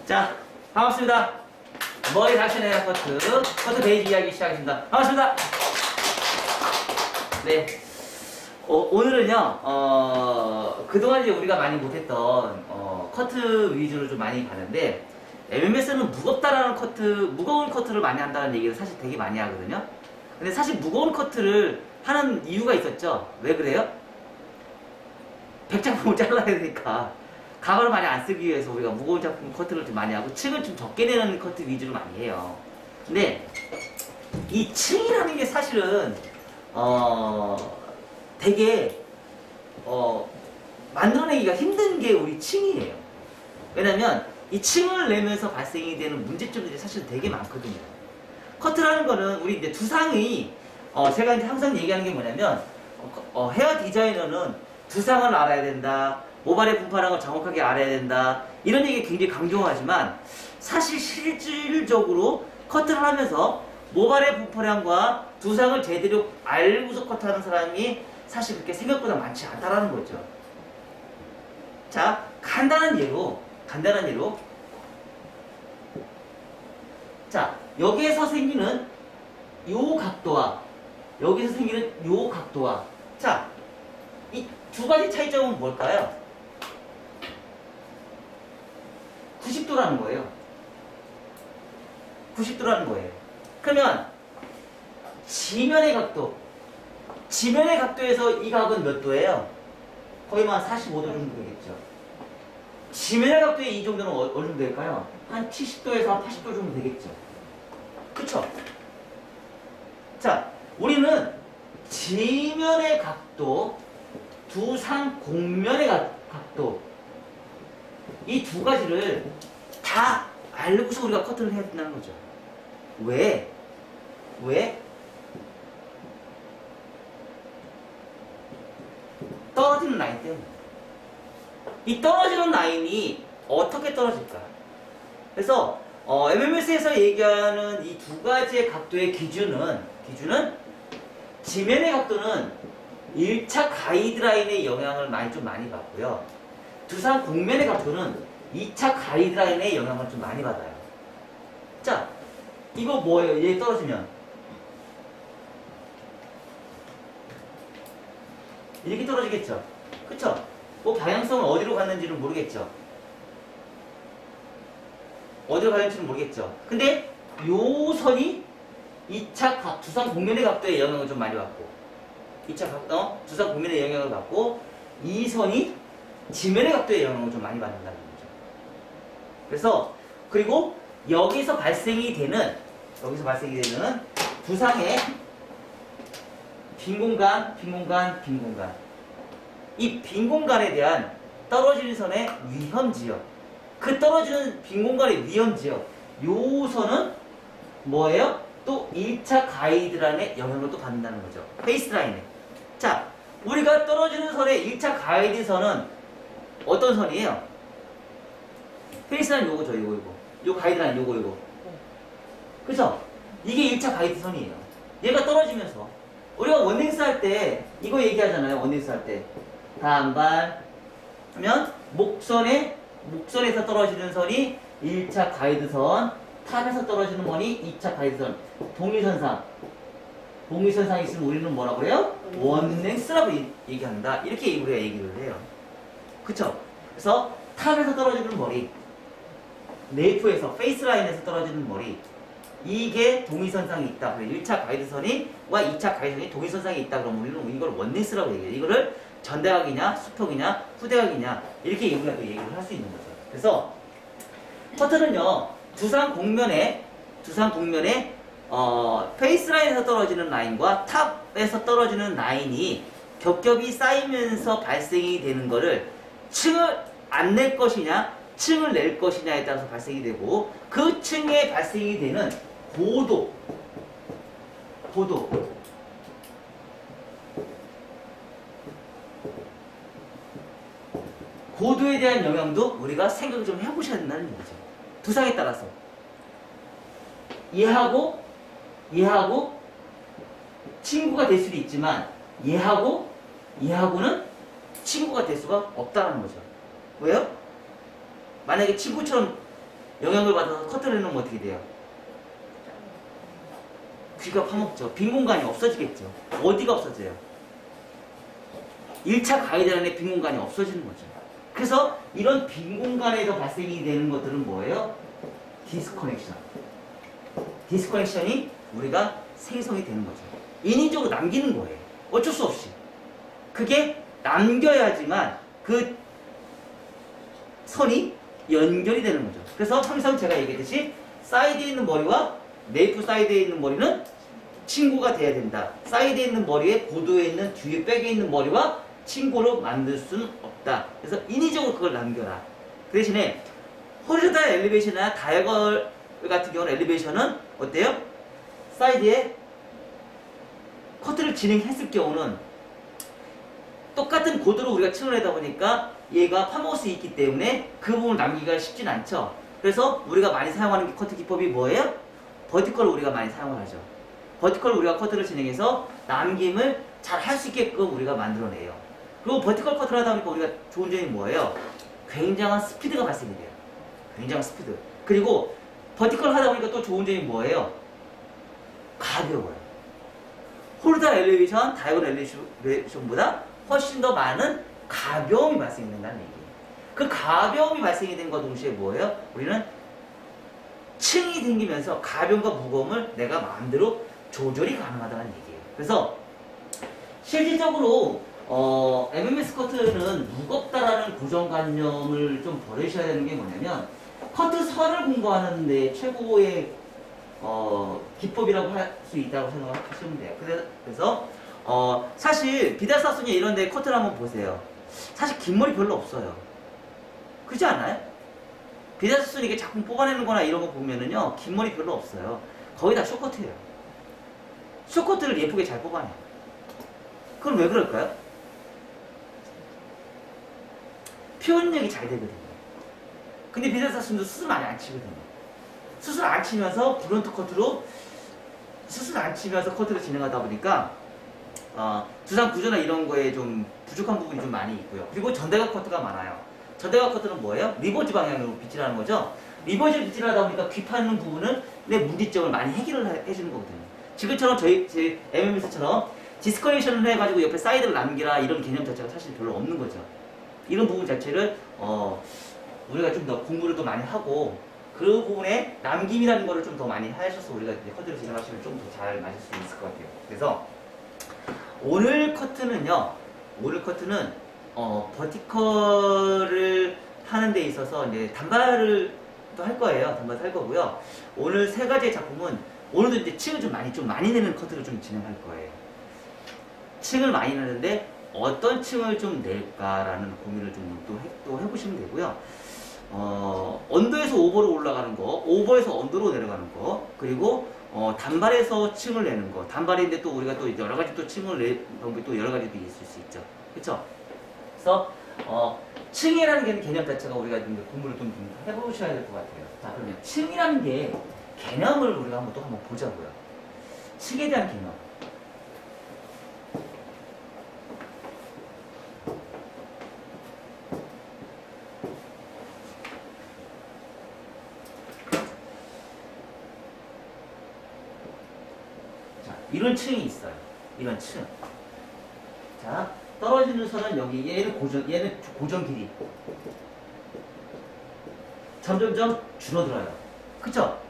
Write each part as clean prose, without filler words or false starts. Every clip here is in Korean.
자, 반갑습니다. 머리 다시네요 커트 베이지 이야기 시작하겠습니다. 반갑습니다. 네. 오늘은요, 그동안 이제 우리가 많이 못했던, 커트 위주로 좀 많이 가는데, MMS는 무거운 커트를 많이 한다는 얘기를 사실 되게 많이 하거든요. 근데 사실 무거운 커트를 하는 이유가 있었죠. 왜 그래요? 백작품을 잘라야 되니까. 가발을 많이 안 쓰기 위해서 우리가 무거운 작품 커트를 좀 많이 하고, 층을 좀 적게 내는 커트 위주로 많이 해요. 근데, 이 층이라는 게 사실은, 되게 만들어내기가 힘든 게 우리 층이에요. 왜냐면 이 층을 내면서 발생이 되는 문제점들이 사실 되게 많거든요. 커트라는 거는 우리 이제 두상이 제가 이제 항상 얘기하는 게 뭐냐면 헤어 디자이너는 두상을 알아야 된다. 모발의 분포량을 정확하게 알아야 된다. 이런 얘기 굉장히 강조하지만 사실 실질적으로 커트를 하면서 모발의 분포량과 두상을 제대로 알고서 커트하는 사람이 사실 그렇게 생각보다 많지 않다라는 거죠. 자, 간단한 예로. 자, 여기에서 생기는 요 각도와 여기서 생기는 요 각도와 자, 이 두 가지 차이점은 뭘까요? 90도라는 거예요. 90도라는 거예요. 그러면 지면의 각도에서 이 각은 몇 도예요? 거의 한 45도 정도 되겠죠. 지면의 각도에 이 정도는 어느 정도 될까요? 한 70도에서 한 80도 정도 되겠죠. 그쵸? 자, 우리는 지면의 각도, 두상 곡면의 각도, 이 두 가지를 다 알고서 우리가 커트를 해야 된다는 거죠. 왜? 떨어지는 라인 때문에. 이 떨어지는 라인이 어떻게 떨어질까? 그래서 MMS에서 얘기하는 이 두 가지의 각도의 기준은 지면의 각도는 1차 가이드라인의 영향을 많이 받고요. 두상 곡면의 각도는 2차 가이드라인의 영향을 좀 많이 받아요. 자, 이거 뭐예요? 얘 떨어지면 이렇게 떨어지겠죠? 그쵸? 뭐 방향성은 어디로 갔는지는 모르겠죠? 근데 요 선이 2차 두상 곡면의 각도에 영향을 좀 많이 받고 2차 두상 곡면의 영향을 받고 이 선이 지면의 각도에 영향을 좀 많이 받는다는 거죠. 그래서 그리고 여기서 발생이 되는 두상의 빈 공간 이 빈 공간에 대한 떨어지는 선의 위험지역, 그 떨어지는 빈 공간의 위험지역, 요 선은 뭐예요? 또 1차 가이드라인의 영향을 또 받는다는 거죠. 페이스라인에. 자, 우리가 떨어지는 선의 1차 가이드선은 어떤 선이에요? 페이스라인 요거죠, 요거. 요 가이드라인 요거. 그죠? 이게 1차 가이드선이에요. 얘가 떨어지면서 우리가 원넥스 할 때 이거 얘기하잖아요. 원넥스 할 때 다한발 하면 목선에서 떨어지는 선이 1차 가이드선, 탑에서 떨어지는 선이 2차 가이드선. 동일선상이 있으면 우리는 뭐라고 해요? 원넥스라고 얘기한다. 이렇게 우리가 얘기를 해요. 그쵸? 그래서 탑에서 떨어지는 머리, 네이프에서 페이스라인에서 떨어지는 머리, 이게 동일선상이 있다. 1차 가이드선과 2차 가이드선이 동일선상이 있다. 그러면 우리는 이걸 원넥스라고 얘기해요. 이거를 전대각이냐, 수평이냐, 후대각이냐, 이렇게 우리가 또 얘기를 할 수 있는 거죠. 그래서, 커트는요, 두상 곡면에, 페이스라인에서 떨어지는 라인과 탑에서 떨어지는 라인이 겹겹이 쌓이면서 발생이 되는 거를 층을 안 낼 것이냐, 층을 낼 것이냐에 따라서 발생이 되고, 그 층에 발생이 되는 고도에 대한 영향도 우리가 생각을 좀 해보셔야 된다는 얘기죠. 두상에 따라서. 얘하고 친구가 될 수도 있지만 얘하고는 친구가 될 수가 없다는 거죠. 왜요? 만약에 친구처럼 영향을 받아서 커트를 해놓으면 어떻게 돼요? 귀가 파먹죠. 빈 공간이 없어지겠죠. 어디가 없어져요? 1차 가이드 안에 빈 공간이 없어지는 거죠. 그래서 이런 빈 공간에서 발생이 되는 것들은 뭐예요? 디스커넥션. 디스커넥션이 우리가 생성이 되는 거죠. 인위적으로 남기는 거예요. 어쩔 수 없이. 그게 남겨야지만 그 선이 연결이 되는 거죠. 그래서 항상 제가 얘기했듯이 사이드에 있는 머리와 네이프 사이드에 있는 머리는 친구가 돼야 된다. 사이드에 있는 머리에 고도에 있는 뒤에 백에 있는 머리와 친구로 만들 수는 없다. 그래서 인위적으로 그걸 남겨라. 그 대신에 호리존탈 엘리베이션이나 다이아걸 같은 경우는 엘리베이션은 어때요? 사이드에 커트를 진행했을 경우는 똑같은 고도로 우리가 층을 하다 보니까 얘가 파먹을 수 있기 때문에 그 부분을 남기기가 쉽진 않죠. 그래서 우리가 많이 사용하는 커트 기법이 뭐예요? 버티컬을 우리가 많이 사용을 하죠. 버티컬을 우리가 커트를 진행해서 남김을 잘 할 수 있게끔 우리가 만들어내요. 그리고 버티컬 커트를 하다 보니까 우리가 좋은 점이 뭐예요? 굉장한 스피드가 발생이 돼요. 굉장한 스피드. 그리고 버티컬 하다 보니까 또 좋은 점이 뭐예요? 가벼워요. 홀더 엘리베이션, 다이아곤 엘리베이션보다 훨씬 더 많은 가벼움이 발생된다는 얘기예요. 그 가벼움이 발생이 된 것 동시에 뭐예요? 우리는 층이 생기면서 가벼움과 무거움을 내가 마음대로 조절이 가능하다는 얘기예요. 그래서 실질적으로 MMS 커트는 무겁다라는 고정관념을 좀 버리셔야 되는 게 뭐냐면 커트 선을 공부하는데 최고의 기법이라고 할 수 있다고 생각하시면 돼요. 그래서 사실 비달사순이 이런 데 커트를 한번 보세요. 사실 긴 머리 별로 없어요. 그렇지 않아요? 비달사순이 이게 작품 뽑아내는 거나 이런 거 보면은요 긴 머리 별로 없어요. 거의 다 쇼커트예요. 쇼커트를 예쁘게 잘 뽑아내요. 그럼 왜 그럴까요? 표현력이 잘 되거든요. 근데 비달사순도 수술 많이 안 치거든요. 수술 안 치면서 브론트 커트로 수술 안 치면서 커트를 진행하다 보니까 두상 구조나 이런 거에 좀 부족한 부분이 좀 많이 있고요. 그리고 전대각 커트가 많아요. 전대각 커트는 뭐예요? 리버즈 방향으로 빗질하는 거죠. 리버즈 빗질을 하다 보니까 귀 파는 부분은 내 문제점을 많이 해결을 해주는 거거든요. 지금처럼 제 MMS처럼 디스커넥션을 해가지고 옆에 사이드를 남기라 이런 개념 자체가 사실 별로 없는 거죠. 이런 부분 자체를 우리가 좀 더 공부를 더 많이 하고 그 부분에 남김이라는 거를 좀 더 많이 하셔서 우리가 이제 커트를 진행하시면 좀 더 잘 맞을 수 있을 것 같아요. 그래서 오늘 커트는요. 오늘 커트는 버티컬을 하는 데 있어서 이제 단발을 또 할 거예요. 단발을 할 거고요. 오늘 세 가지의 작품은 오늘도 이제 층을 좀 많이 내는 커트를 좀 진행할 거예요. 층을 많이 내는데 어떤 층을 좀 낼까라는 고민을 좀 또 해보시면 되고요. 언더에서 오버로 올라가는 거, 오버에서 언더로 내려가는 거, 그리고 단발에서 층을 내는 거. 단발인데 또 우리가 또 여러 가지 또 층을 내는 방법이 또 여러 가지 있을 수 있죠. 그렇죠? 그래서 층이라는 개념 자체가 우리가 좀 공부를 좀 해보셔야 될 것 같아요. 자, 그러면 층이라는 게 개념을 우리가 한번 보자고요. 층에 대한 개념. 이런 층이 있어요. 이런 층. 자, 떨어지는 선은 여기, 얘는 고정 길이. 점점점 줄어들어요. 그쵸?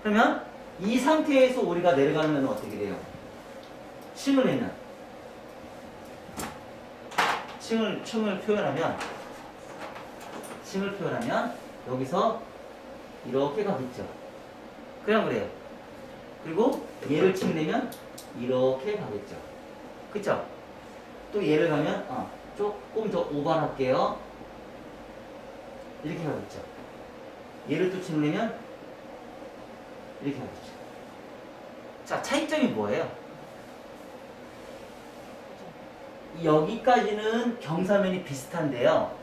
그러면 이 상태에서 우리가 내려가면 어떻게 돼요? 층을 내면. 층을 표현하면, 여기서 이렇게 가겠죠. 그냥 그래요. 그리고 얘를 층 내면, 이렇게 가겠죠. 그쵸? 또 얘를 가면 조금 더 오버할게요. 이렇게 가겠죠. 얘를 또 층내면 이렇게 가겠죠. 자, 차이점이 뭐예요? 여기까지는 경사면이 비슷한데요.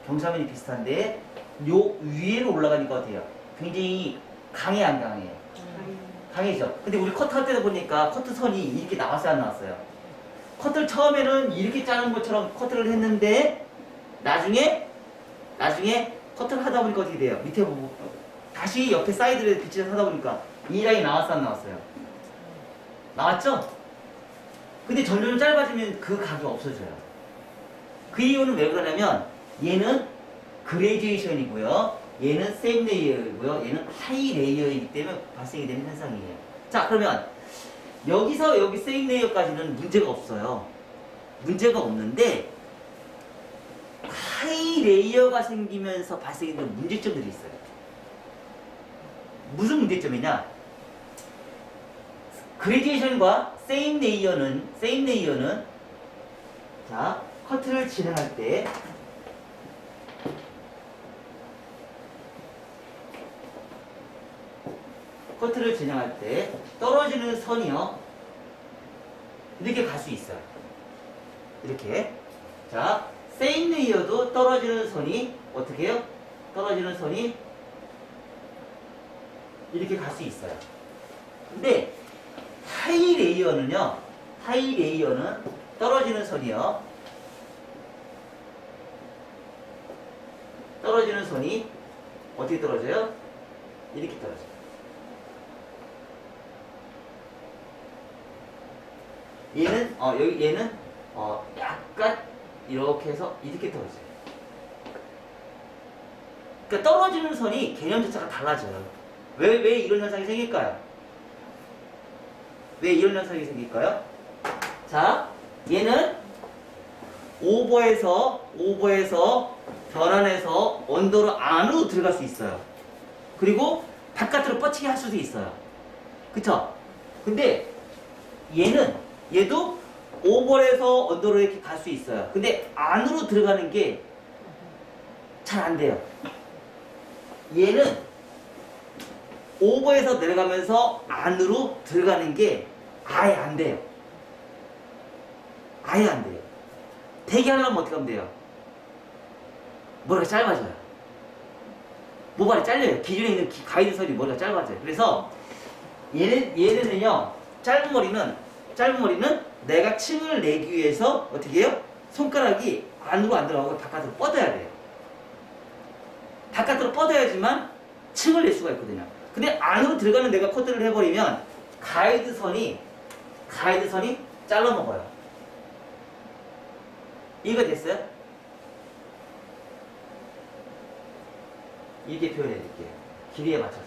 경사면이 비슷한데 요 위로 올라가니까 어때요? 굉장히 강해 안 강해요? 강해죠. 근데 우리 커트 할 때도 보니까 커트 선이 이렇게 나왔어요, 안 나왔어요? 커트를 처음에는 이렇게 자른 것처럼 커트를 했는데 나중에 커트를 하다 보니까 어떻게 돼요? 밑에 부분 다시 옆에 사이드를 비치해서 하다 보니까 이 라인 나왔어 안 나왔어요? 나왔죠? 근데 점점 짧아지면 그 각이 없어져요. 그 이유는 왜 그러냐면 얘는 그레듀에이션이고요. 얘는 세임 레이어이고요. 얘는 하이 레이어이기 때문에 발생이 되는 현상이에요. 자, 그러면 여기서 여기 세임 레이어까지는 문제가 없어요. 문제가 없는데 하이 레이어가 생기면서 발생이 되는 문제점들이 있어요. 무슨 문제점이냐? 그레듀에이션과 세임 레이어는 자, 커트를 진행할 때 떨어지는 선이요. 이렇게 갈 수 있어요. 이렇게. 자, 세임 레이어도 떨어지는 선이 어떻게 해요? 떨어지는 선이 이렇게 갈 수 있어요. 근데 하이 레이어는 떨어지는 선이요. 떨어지는 선이 어떻게 떨어져요? 이렇게 떨어져요. 얘는 약간 이렇게 해서 이렇게 떨어져요. 그러니까 떨어지는 선이 개념 자체가 달라져요. 왜 이런 현상이 생길까요? 왜 이런 현상이 생길까요? 자, 얘는 오버에서 변환해서 언더로 안으로 들어갈 수 있어요. 그리고 바깥으로 뻗치게 할 수도 있어요. 그쵸? 근데 얘도 오버에서 언더로 이렇게 갈 수 있어요. 근데 안으로 들어가는 게 잘 안 돼요. 얘는 오버에서 내려가면서 안으로 들어가는 게 아예 안 돼요. 아예 안 돼요. 되게 하려면 어떻게 하면 돼요? 머리가 짧아져요. 모발이 잘려요. 기존에 있는 가이드선이 머리가 짧아져요. 그래서 얘는요, 짧은 머리는 내가 층을 내기 위해서 어떻게 해요? 손가락이 안으로 안 들어가고 바깥으로 뻗어야 돼요. 바깥으로 뻗어야지만 층을 낼 수가 있거든요. 근데 안으로 들어가는 내가 커트를 해버리면 가이드선이 잘라먹어요. 이해가 됐어요? 이렇게 표현해드릴게요. 길이에 맞춰서.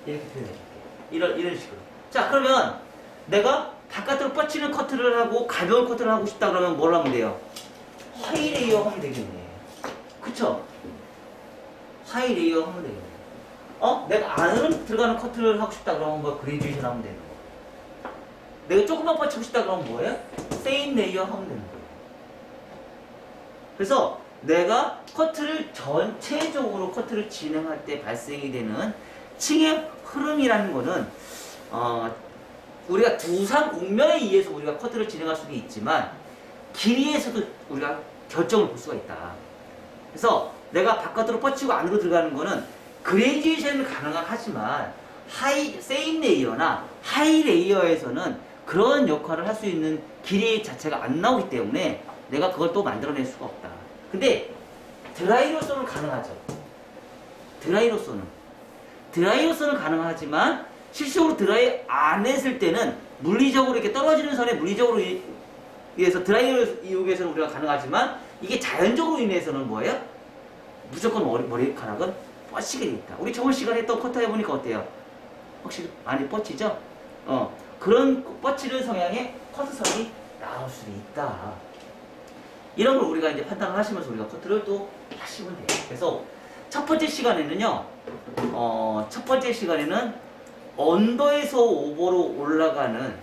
이렇게 표현해드릴게요. 이런 식으로. 자, 그러면 내가 바깥으로 뻗치는 커트를 하고 가벼운 커트를 하고 싶다 그러면 뭘 하면 돼요? 하이 레이어 하면 되겠네. 그쵸? 하이 레이어 하면 되겠네. 내가 안으로 들어가는 커트를 하고 싶다 그러면 뭐 그레듀에이션 하면 되는 거. 내가 조금만 뻗치고 싶다 그러면 뭐예요? 세임 레이어 하면 되는 거예요. 그래서 내가 전체적으로 커트를 진행할 때 발생이 되는 층의 흐름이라는 거는 우리가 두상 곡면에 의해서 우리가 커트를 진행할 수도 있지만 길이에서도 우리가 결정을 볼 수가 있다. 그래서 내가 바깥으로 뻗치고 안으로 들어가는 거는 그레듀에이션은 가능하지만 세임 레이어나 하이 레이어에서는 그런 역할을 할 수 있는 길이 자체가 안 나오기 때문에 내가 그걸 또 만들어낼 수가 없다. 근데 드라이로서는 가능하죠. 드라이로서는 가능하지만 실질적으로 드라이 안 했을 때는 물리적으로 이렇게 떨어지는 선에 물리적으로 의해서 드라이를 이용해서는 우리가 가능하지만 이게 자연적으로 인해서는 뭐예요? 무조건 머리카락은 뻗치게 돼 있다. 우리 저번 시간에 했던 커터 해보니까 어때요? 혹시 많이 뻗치죠? 그런 뻗치는 성향의 커트선이 나올 수도 있다. 이런 걸 우리가 이제 판단을 하시면서 우리가 커트를 또 하시면 돼요. 그래서 첫 번째 시간에는 언더에서 오버로 올라가는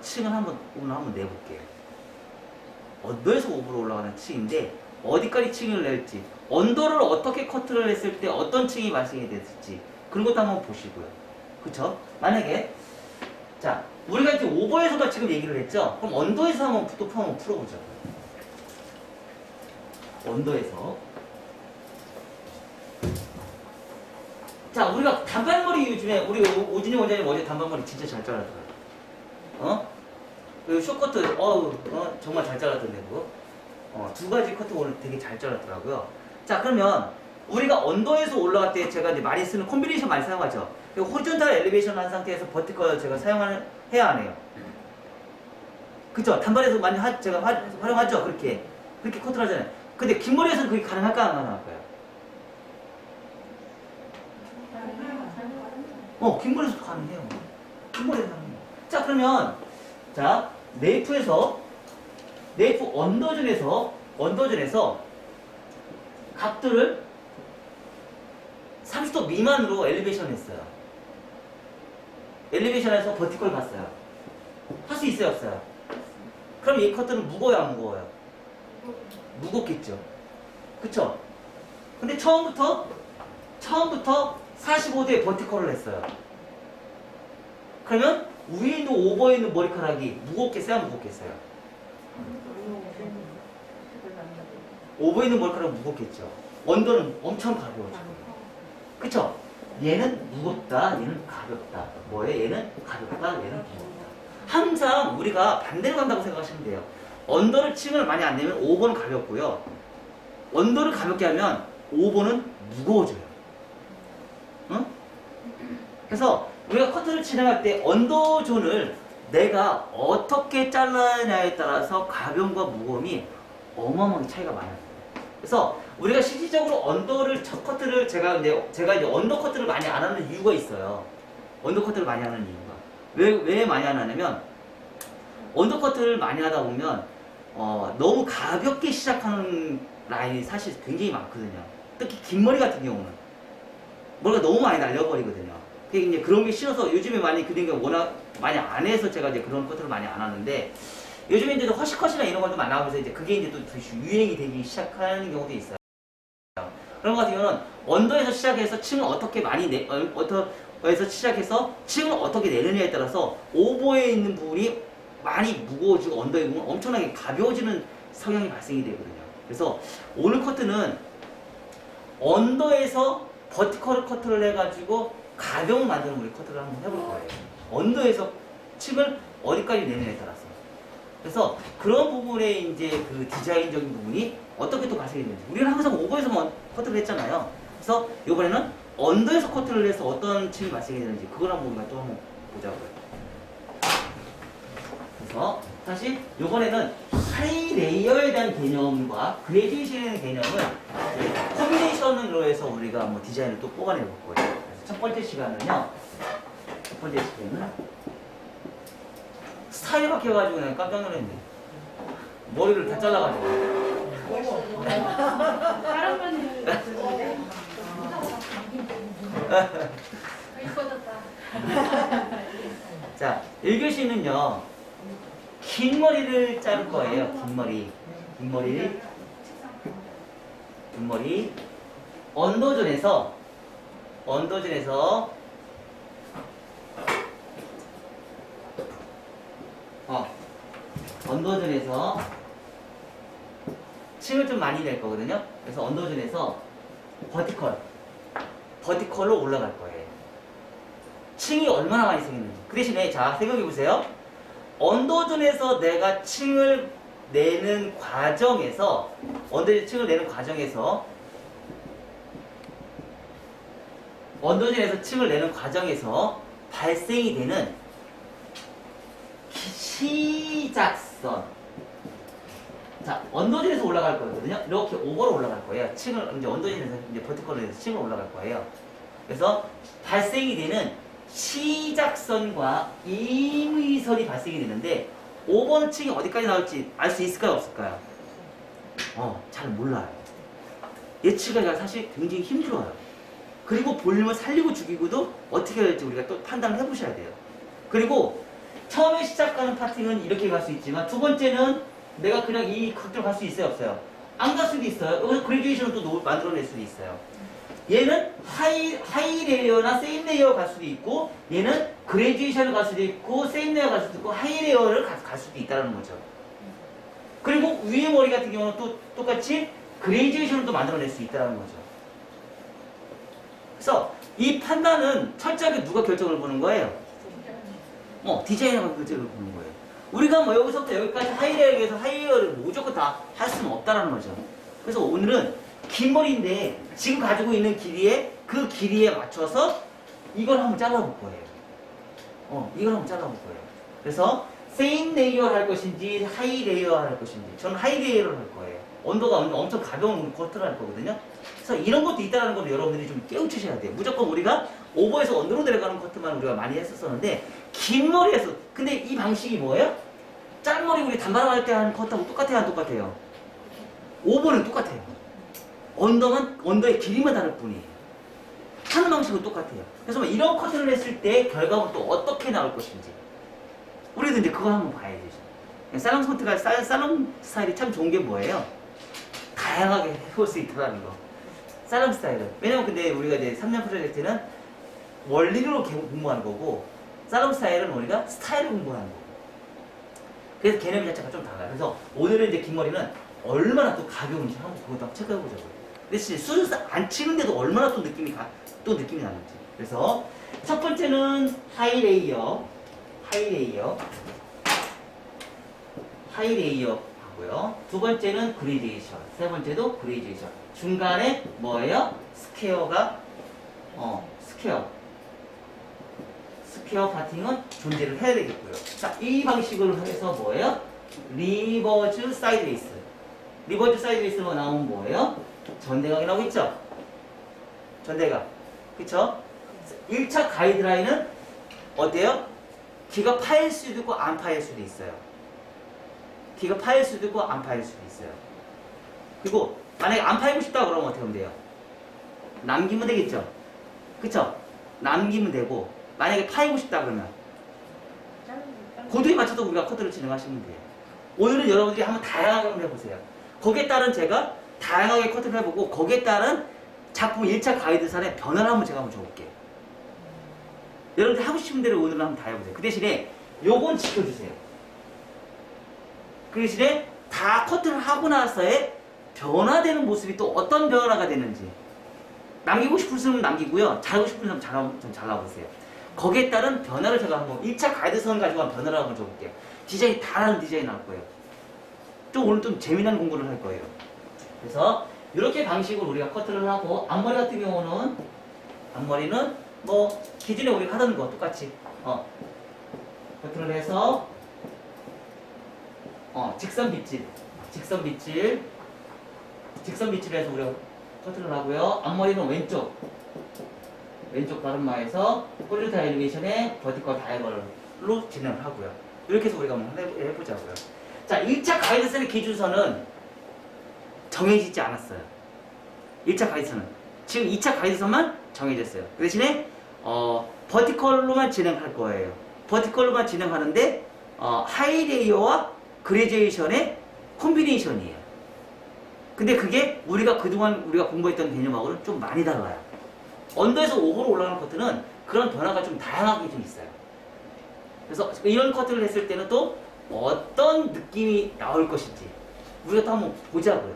층을 오늘 한번 내볼게요. 언더에서 오버로 올라가는 층인데 어디까지 층을 낼지, 언더를 어떻게 커트를 했을 때 어떤 층이 발생이 됐을지 그런 것도 한번 보시고요. 그쵸? 만약에 자, 우리가 이제 오버에서도 지금 얘기를 했죠? 그럼 언더에서 한번 풀어보죠. 언더에서. 자, 우리가 단발머리 요즘에 우리 오진이 원장님 어제 단발머리 진짜 잘 잘라더라고요. 그 쇼커트 정말 잘 잘랐던데 그거. 두 가지 커트 오늘 되게 잘 잘랐더라고요. 자, 그러면 우리가 언더에서 올라갈 때 제가 이제 많이 쓰는 콤비네이션 많이 사용하죠. 그리고 호리존탈 엘리베이션 한 상태에서 버티컬 제가 해야 안 해요? 그쵸? 단발에서 많이 제가 활용하죠? 그렇게 커트를 하잖아요. 근데 긴 머리에서는 그게 가능할까, 안 가능할까요? 긴 머리에서도 가능해요. 긴 머리에서 가능해요. 자, 그러면, 자, 네이프 언더존에서 각도를 30도 미만으로 엘리베이션 했어요. 엘리베이션에서 버티컬 봤어요. 할 수 있어요, 없어요? 그럼 이 커트는 무거워요, 안 무거워요? 무겁겠죠. 그쵸? 근데 처음부터 45도에 버티컬을 했어요. 그러면 위에 있는 오버에 있는 머리카락이 무겁겠어요, 안 무겁겠어요? 오버에 있는 머리카락은 무겁겠죠. 언더는 엄청 가벼워져. 그쵸? 얘는 무겁다, 얘는 가볍다. 뭐예요? 얘는 가볍다, 얘는 무겁다. 항상 우리가 반대로 간다고 생각하시면 돼요. 언더를 층을 많이 안 내면 5번은 가볍고요. 언더를 가볍게 하면 5번은 무거워져요. 응? 그래서 우리가 커트를 진행할 때 언더존을 내가 어떻게 잘라냐에 따라서 가벼움과 무거움이 어마어마하게 차이가 많아요. 그래서 우리가 실질적으로 첫 커트를 제가 이제 언더 커트를 많이 안 하는 이유가 있어요. 언더 커트를 많이 하는 이유가 왜 많이 안 하냐면 언더 커트를 많이 하다 보면 너무 가볍게 시작하는 라인이 사실 굉장히 많거든요. 특히 긴 머리 같은 경우는 머리가 너무 많이 날려버리거든요. 이제 그런 게 싫어서 요즘에 많이 그런 게 워낙 많이 안 해서 제가 이제 그런 커트를 많이 안 하는데 요즘에 이제 허쉬컷이나 이런 것도 많이 나오면서 이제 그게 이제 또 유행이 되기 시작하는 경우도 있어요. 그런 것 같은 경우는 언더에서 시작해서 층을 어떻게 언더에서 시작해서 층을 어떻게 내느냐에 따라서 오버에 있는 부분이 많이 무거워지고 언더의 부분은 엄청나게 가벼워지는 성향이 발생이 되거든요. 그래서 오늘 커트는 언더에서 버티컬 커트를 해가지고 가벼운 만드는 우리 커트를 한번 해볼 거예요. 언더에서 층을 어디까지 내느냐에 따라서. 그래서 그런 부분에 이제 그 디자인적인 부분이 어떻게 또 발생이 되는지. 우리는 항상 오버에서만 커트를 했잖아요. 그래서 이번에는 언더에서 커트를 해서 어떤 층이 발생이 되는지 그걸 한번 우리가 또 한번 보자고요. 그래서 사실 이번에는 하이 레이어에 대한 개념과 그레듀에이션에 대한 개념을 콤비네이션으로 해서 우리가 한번 디자인을 또 뽑아내 볼 거예요. 그래서 첫 번째 시간은 스타일 바뀌어가지고 그냥 깜짝 놀랐네. 머리를 다 잘라가지고. 다른 분이 이뻐졌다. 자, 1교시는요 긴 머리를 자를 거예요. 긴 머리 언더존에서 층을 좀 많이 낼 거거든요. 그래서 언더존에서 버티컬로 올라갈 거예요. 층이 얼마나 많이 생겼는지. 그 대신에 자 생각해 보세요. 언더존에서 내가 층을 내는 과정에서 언더존에서 층을 내는 과정에서 발생이 되는 시작선. 자, 언더존에서 올라갈 거거든요. 이렇게 오버로 올라갈 거예요. 층을 이제 언더존에서 이제 버티컬로 해서 층을 올라갈 거예요. 그래서 발생이 되는 시작선과 임의선이 발생이 되는데 5번 층이 어디까지 나올지 알 수 있을까요, 없을까요? 잘 몰라요. 예측하기가 사실 굉장히 힘들어요. 그리고 볼륨을 살리고 죽이고도 어떻게 해야 될지 우리가 또 판단을 해보셔야 돼요. 그리고 처음에 시작하는 파팅은 이렇게 갈 수 있지만 두 번째는 내가 그냥 이 각도로 갈 수 있어요, 없어요? 안 갈 수도 있어요. 여기서 그레듀에이션을 또 만들어낼 수도 있어요. 얘는 하이 레이어나 세임 레이어 갈 수도 있고 얘는 그레듀에이션을 갈 수도 있고 세임 레이어 갈 수도 있고 하이 레이어를 갈 수도 있다는 거죠. 그리고 위에 머리 같은 경우는 또 똑같이 그레듀에이션을 또 만들어낼 수 있다는 거죠. 그래서 이 판단은 철저하게 누가 결정을 보는 거예요? 디자이너가 결정을 보는 거예요. 우리가 뭐 여기서부터 여기까지 하이레이어에서 하이레이어를 무조건 다 할 수는 없다라는 거죠. 그래서 오늘은 긴 머리인데 지금 가지고 있는 길이에 그 길이에 맞춰서 이걸 한번 잘라볼 거예요. 이걸 한번 잘라볼 거예요. 그래서 세인 레이어 할 것인지 하이 레이어 할 것인지 저는 하이 레이어를 할 거예요. 온도가 엄청 가벼운 커트를 할 거거든요. 그래서 이런 것도 있다는 걸 여러분들이 좀 깨우치셔야 돼요. 무조건 우리가 오버에서 언더로 내려가는 커트만 우리가 많이 했었었는데 긴 머리에서 근데 이 방식이 뭐예요? 짧은 머리 우리 단발할 때 하는 커트하고 똑같아요, 안 똑같아요? 오버는 똑같아요. 언더의 길이만 다를 뿐이에요. 하는 방식은 똑같아요. 그래서 이런 커트를 했을 때 결과는 또 어떻게 나올 것인지 우리도 이제 그거 한번 봐야 되죠. 살롱 커트가 살롱 스타일이 참 좋은 게 뭐예요? 다양하게 해볼 수 있다는 거. 살롱 스타일은. 왜냐면 근데 우리가 이제 3년 프로젝트는 원리로 공부하는 거고 살롱 스타일은 우리가 스타일을 공부하는 거고. 그래서 개념 자체가 좀 달라요. 그래서 오늘은 이제 긴 머리는 얼마나 또 가벼운지 한번 그것도 한번 체크해보자고요. 근데 수술 안 치는데도 얼마나 또 느낌이 나는지. 그래서 첫 번째는 하이레이어 하고요. 두 번째는 그레디에이션, 세 번째도 그레디에이션. 중간에 뭐예요? 스퀘어 파팅은 존재를 해야 되겠고요. 자, 이 방식으로 해서 뭐예요? 리버즈 사이드웨이스. 리버즈 사이드웨이스로 나오면 뭐예요? 전대각이 나오겠죠? 전대각. 그쵸? 1차 가이드라인은 어때요? 귀가 파일 수도 있고 안 파일 수도 있어요. 귀가 파일 수도 있고 안 파일 수도 있어요. 그리고 만약에 안 파이고 싶다 그러면 어떻게 하면 돼요? 남기면 되겠죠? 그쵸? 남기면 되고 만약에 파이고 싶다 그러면 고도에 맞춰서 우리가 코드를 진행하시면 돼요. 오늘은 여러분들이 한번 다양하게 한번 해보세요. 거기에 따른 제가 다양하게 커트를 해보고 거기에 따른 작품 1차 가이드산의 변화를 한번 제가 한번 줘볼게요. 여러분들 하고 싶은 대로 오늘은 한번 다 해보세요. 그 대신에 요건 지켜주세요. 그 대신에 다 커트를 하고 나서의 변화되는 모습이 또 어떤 변화가 되는지 남기고 싶으면 남기고요. 잘하고 싶으면 좀 잘라보세요. 거기에 따른 변화를 제가 한번 1차 가이드선 가지고 한번 변화를 한번 줘볼게요. 디자인 다 다른 디자인 나올 거예요. 좀 오늘 좀 재미난 공부를 할 거예요. 그래서 이렇게 방식으로 우리가 커트를 하고 앞머리 같은 경우는 앞머리는 뭐 기존에 우리가 하던 거 똑같이 커트를 해서 직선 빗질 해서 우리가 커트를 하고요. 앞머리는 왼쪽 가르마에서 폴리드 엘리베이션의 버티컬 다이얼로 진행을 하고요. 이렇게 해서 우리가 한번 해보자고요. 자, 1차 가이드선의 기준선은 정해지지 않았어요. 1차 가이드선은. 지금 2차 가이드선만 정해졌어요. 그 대신에 버티컬로만 진행할 거예요. 버티컬로만 진행하는데 하이레이어와 그레듀에이션의 콤비네이션이에요. 근데 그게 그동안 우리가 공부했던 개념하고는 좀 많이 달라요. 언더에서 오버로 올라가는 커트는 그런 변화가 좀 다양하게 좀 있어요. 그래서 이런 커트를 했을 때는 또 어떤 느낌이 나올 것인지 우리가 또 한번 보자고요.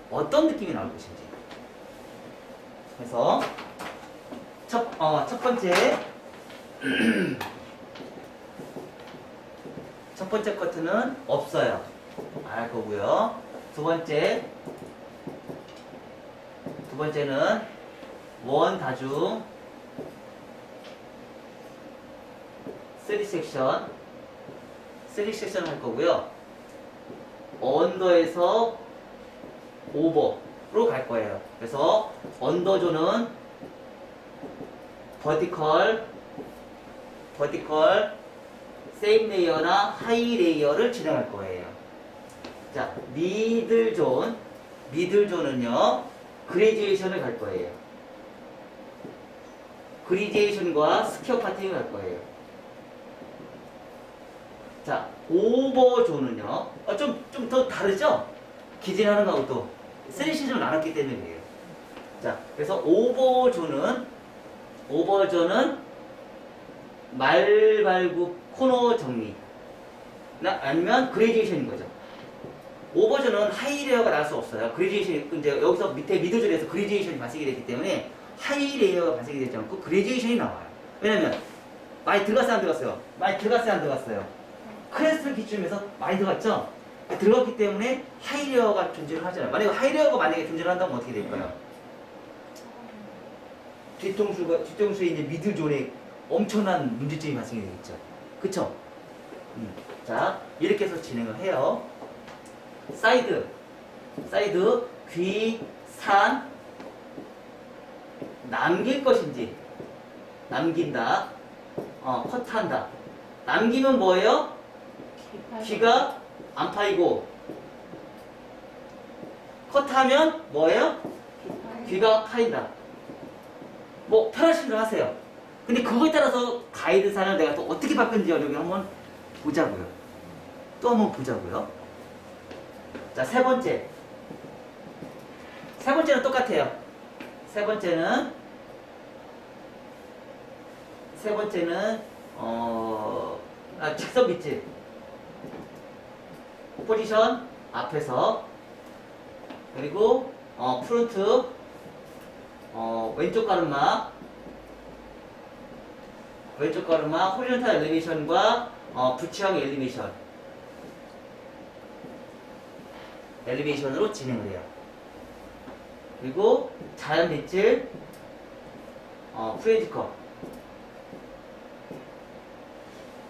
어떤 느낌이 나올 것인지. 그래서 첫 번째 첫 번째 커트는 없어요. 안 할 거고요. 두 번째는 원 다중 3섹션 할 거고요. 언더에서 오버로 갈 거예요. 그래서 언더존은 버티컬 세임 레이어나 하이 레이어를 진행할 거예요. 자, 미들존은요 그레듀에이션을 갈 거예요. 그레듀에이션과 스퀘어 파팅을 갈 거예요. 자, 오버존은요 좀 더 다르죠? 기진하는 거하고 또 3시즌을 나눴기 때문에 그래요. 자, 그래서 오버존은 말발굽 코너 정리 아니면 그레듀에이션인 거죠. 오버존은 하이레이어가 나올 수 없어요. 그레듀에이션 이제 여기서 밑에 미들존에서 그레듀에이션이 발생이 됐기 때문에 하이레이어가 발생이 되지 않고 그레듀에이션이 나와요. 왜냐면 많이 들어갔어요, 안 들어갔어요? 많이 들어갔어요, 안 들어갔어요? 크레스트를 기준으로 많이 들어갔죠? 들어갔기 때문에 하이레어가 존재를 하잖아요. 만약에 하이레어가 만약에 존재를 한다면 어떻게 될까요? 뒤통수의 이제 미들존에 엄청난 문제점이 발생이 되겠죠. 그쵸? 자, 이렇게 해서 진행을 해요. 사이드, 귀, 산, 남길 것인지, 남긴다, 컷한다. 남기면 뭐예요? 귀가 안 파이고, 컷하면 뭐예요? 귀가 파인다. 뭐 편하신 대로 하세요. 근데 그거에 따라서 가이드산을 내가 또 어떻게 바꾼지 여기 한번 보자고요. 또 한번 보자고요. 자, 세 번째는 똑같아요. 세 번째는 직선 밑줄 포지션 앞에서, 그리고 프론트 왼쪽 가르마 호리존탈 엘리베이션과 부치형 엘리베이션으로 진행을 해요. 그리고 자연 밑줄 프레지커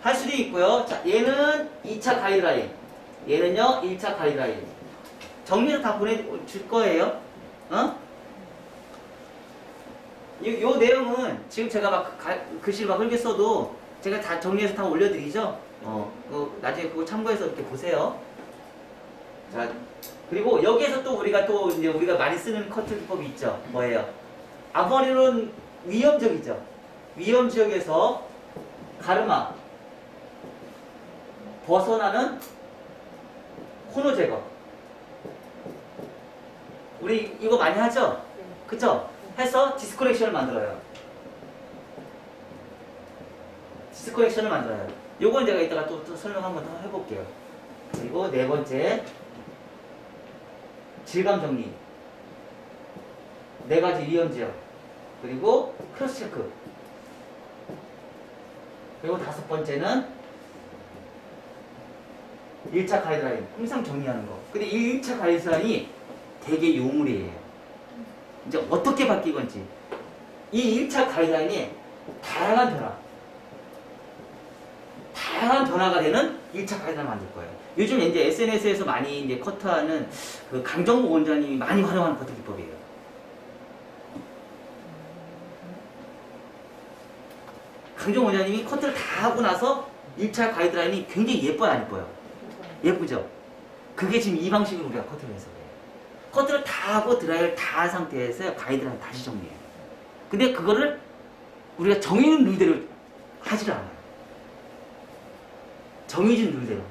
할 수도 있고요. 자, 얘는 2차 가이드라인, 얘는요 1차 가이드라인. 정리를 다 보내줄 거예요. 요 내용은 지금 제가 막 글씨를 막 흘게 써도 제가 다 정리해서 다 올려드리죠. 나중에 그거 참고해서 이렇게 보세요. 자, 그리고 여기에서 또 우리가 많이 쓰는 커트 기법이 있죠. 뭐예요? 앞머리는 위험적이죠. 위험 지역에서 가르마 벗어나는 코너 제거. 우리 이거 많이 하죠? 그쵸? 해서 디스커넥션을 만들어요. 요건 제가 이따가 또 설명 한번 더 해볼게요. 그리고 네 번째, 질감 정리. 네 가지 위험 지역. 그리고 크로스 체크. 그리고 다섯 번째는 1차 가이드라인. 항상 정리하는 거. 근데 이 1차 가이드라인이 되게 요물이에요. 이제 어떻게 바뀌건지. 이 1차 가이드라인이 다양한 변화가 되는 1차 가이드라인을 만들 거예요. 요즘 이제 SNS에서 많이 이제 커트하는 그 강정모 원장님이 많이 활용하는 커트 기법이에요. 강정모 원장님이 커트를 다 하고 나서 1차 가이드라인이 굉장히 예뻐요, 안 예뻐요? 예쁘죠? 그게 지금 이 방식으로 우리가 커트를 해서 그래요. 커트를 다 하고 드라이를 다 한 상태에서 가이드라인 다시 정리해요. 근데 그거를 우리가 정해진 룰대로 하질 않아요. 정해진 룰대로.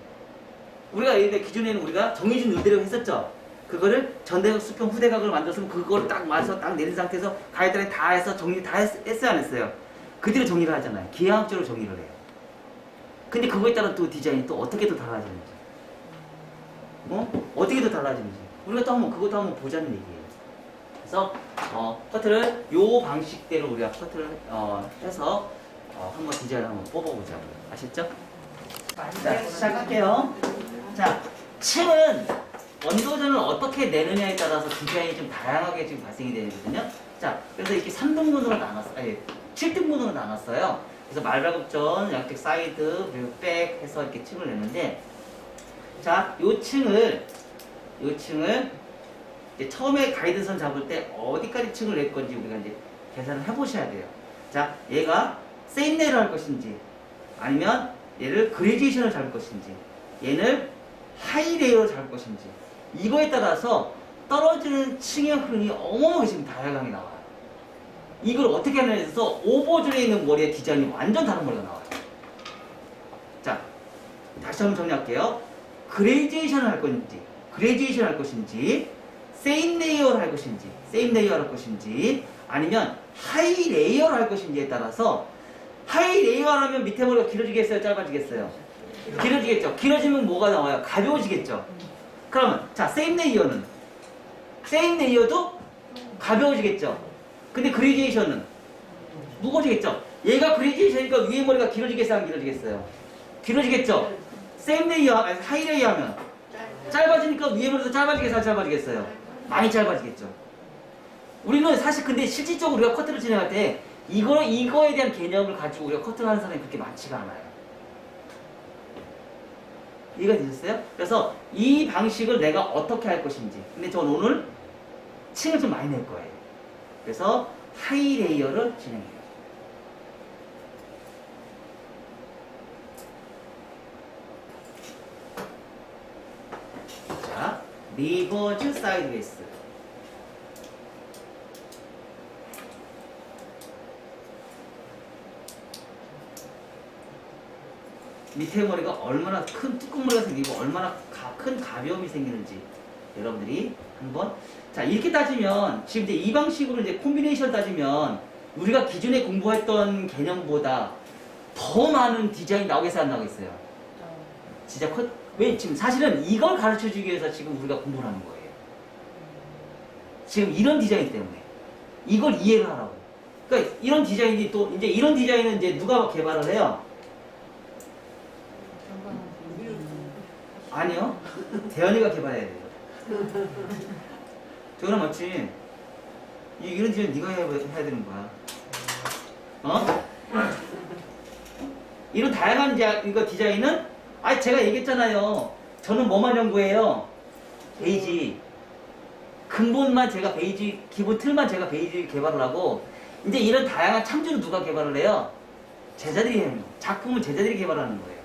우리가 기존에는 우리가 정해진 룰대로 했었죠. 그거를 전대각, 수평, 후대각을 만들었으면 그거를 딱 맞춰서 딱 내린 상태에서 가이드라인 다 해서 정리 다 했어요, 안 했어요? 그대로 정리를 하잖아요. 기하학적으로 정리를 해요. 근데 그거에 따라 또 디자인이 또 어떻게 또 달라지는지. 어떻게 또 달라지는지. 우리가 또 그것도 한번 보자는 얘기예요. 그래서, 커트를 요 방식대로 우리가 커트를, 해서, 한번 디자인을 한번 뽑아보자고요. 아셨죠? 자, 시작할게요. 자, 층은 원도전을 어떻게 내느냐에 따라서 디자인이 좀 다양하게 지금 발생이 되거든요. 자, 그래서 이렇게 3등분으로 나눴어요. 아니, 7등분으로 나눴어요. 그래서 말발굽전, 양쪽 사이드, 그리고 백 해서 이렇게 층을 내는데, 자, 요 층을 이제 처음에 가이드선 잡을 때 어디까지 층을 낼 건지 우리가 이제 계산을 해보셔야 돼요. 자, 얘가 세임 레이를 할 것인지, 아니면 얘를 그레디에이션을 잡을 것인지, 얘를 하이 레이어로 잡을 것인지, 이거에 따라서 떨어지는 층의 흐름이 어마어마하게 지금 다양하게 나와요. 이걸 어떻게 하느냐에 있어서 오버존에 있는 머리의 디자인이 완전 다른 머리가 나와요. 자, 다시 한번 정리할게요. 그레디에이션을 할 것인지, 세임 레이어를 할 것인지, 아니면 하이 레이어를 할 것인지에 따라서, 하이 레이어를 하면 밑에 머리가 길어지겠어요? 짧아지겠어요? 길어지겠죠. 길어지면 뭐가 나와요? 가벼워지겠죠. 그러면 자, 세임 레이어도 가벼워지겠죠. 근데 그레디에이션은 무거워지겠죠. 얘가 그레디에이션이니까 위에 머리가 길어지겠어요? 안 길어지겠어요? 길어지겠죠. 세임 레이어, 아니 하이 레이어 하면 짧아지니까 위에 물에서 짧아지겠어요, 안 짧아지겠어요? 많이 짧아지겠죠. 우리는 사실 근데 실질적으로 우리가 커트를 진행할 때 이거에 대한 개념을 가지고 우리가 커트를 하는 사람이 그렇게 많지가 않아요. 이해가 되셨어요? 그래서 이 방식을 내가 어떻게 할 것인지. 근데 저는 오늘 층을 좀 많이 낼 거예요. 그래서 하이 레이어를 진행해요. 자, 리버즈 사이드웨이스. 밑에 머리가 얼마나 큰 뚜껑머리가 생기고 얼마나 큰 가벼움이 생기는지 여러분들이 한번. 자, 이렇게 따지면 지금 이제 이 방식으로 이제 콤비네이션 따지면 우리가 기존에 공부했던 개념보다 더 많은 디자인 나오겠어요, 안 나오겠어요? 진짜 왜 지금 사실은 이걸 가르쳐 주기 위해서 지금 우리가 공부를 하는 거예요. 지금 이런 디자인 때문에 이걸 이해를 하라고. 그러니까 이런 디자인이 또 이제 이런 디자인은 이제 누가 개발을 해요? 아니요. 대현이가 개발해야 돼요. 대현아 맞지? 이런 디자인 네가 해야 되는 거야. 어? 이런 다양한 이거 디자인은 제가 얘기했잖아요. 저는 뭐만 연구해요? 베이지. 근본만 제가 베이지, 기본 틀만 제가 베이지 개발을 하고 이제 이런 다양한 참조를 누가 개발을 해요? 제자들이 해요. 작품은 제자들이 개발하는 거예요.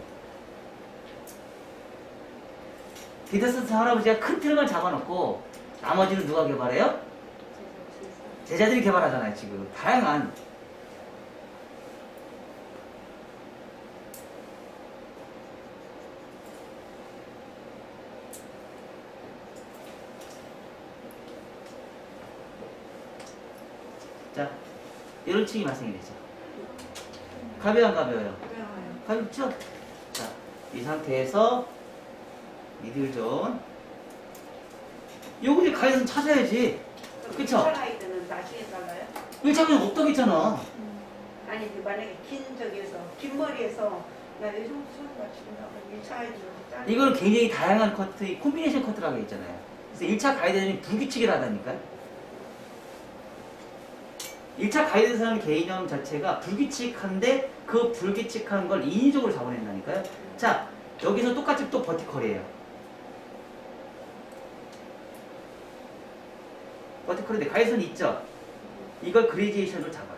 디터스트 할아버지가 큰 틀만 잡아놓고 나머지는 누가 개발해요? 제자들이 개발하잖아요. 지금 다양한. 자, 이런 층이 발생이 되죠. 가벼워요, 안 가벼워요? 가볍죠? 자, 이 상태에서 미들존. 요거 이제 가이드는 찾아야지. 그쵸? 1차 가이드는 나중에 달라요? 1차는 없다고 했잖아. 아니 만약에 긴 머리에서 나 요즘 수업 맞춘다고 1차 가이드는 짧은 이거는 굉장히 다양한 커트, 콤비네이션 커트라고 했잖아요. 그래서 1차 가이드는 불규칙이라다니까요. 1차 가이드에서는 개념 자체가 불규칙한데 그 불규칙한 걸 인위적으로 잡아낸다니까요. 자, 여기서 똑같이 또 버티컬이에요. 버티컬인데 가이드선 있죠? 이걸 그레디에이션으로 잡아요.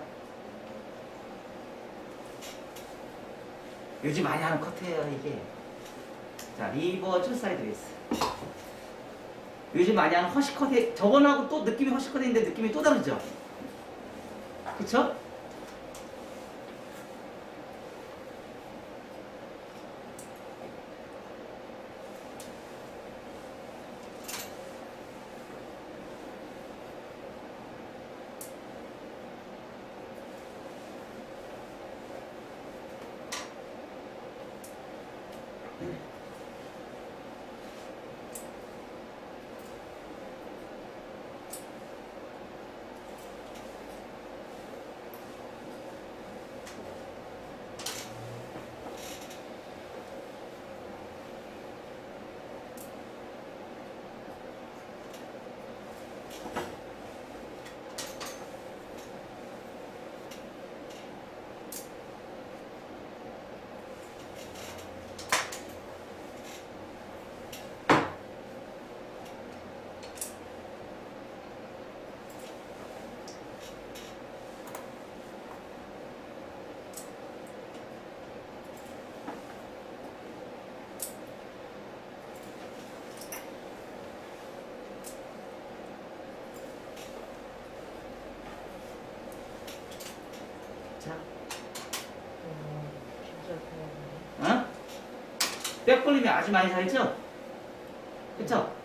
요즘 많이 하는 커트예요, 이게. 자, 리버즈 사이드웨이스. 요즘 많이 하는 허쉬컷에, 저번하고 또 느낌이 허쉬컷인데 느낌이 또 다르죠? 그쵸? 자, 어? 뼈 벌림이 아주 많이 살죠? 그쵸?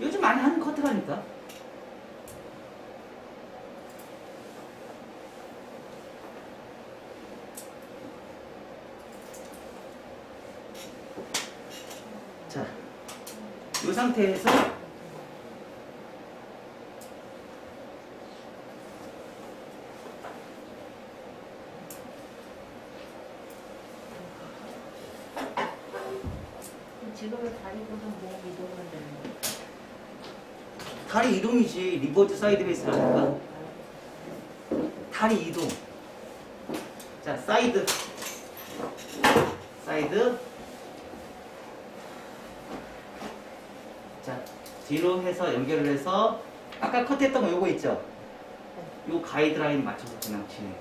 요즘 많이 하는 커트라니까. 자, 이 상태에서 지금은 다리보다 몸 이동은 되는 다리 이동이지. 리버즈 사이드 베이스라니까. 다리 이동. 자, 사이드. 사이드. 자, 뒤로 해서 연결을 해서 아까 컷했던 거 요거 있죠? 요 가이드라인 맞춰서 그냥 진행.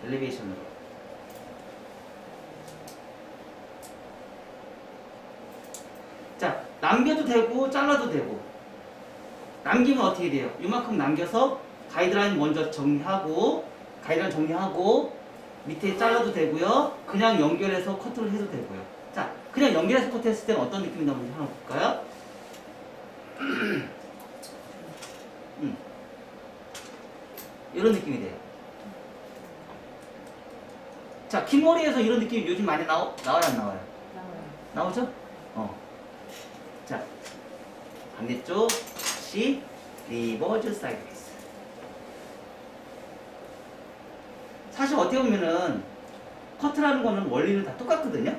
엘리베이션으로. 자, 남겨도 되고 잘라도 되고. 남기면 어떻게 돼요? 요만큼 남겨서 가이드라인 먼저 정리하고 밑에 잘라도 되고요. 그냥 연결해서 커트를 해도 되고요. 자, 그냥 연결해서 커트했을 때는 어떤 느낌이 나는지 한번 볼까요? 이런 느낌이 돼요. 자, 긴 머리에서 이런 느낌이 요즘 많이 나와요, 안 나와요? 나와요. 나오죠? 자, 반대쪽 다시 리버즈 사이드 베이스. 사실 어떻게 보면은 커트라는 거는 원리는 다 똑같거든요.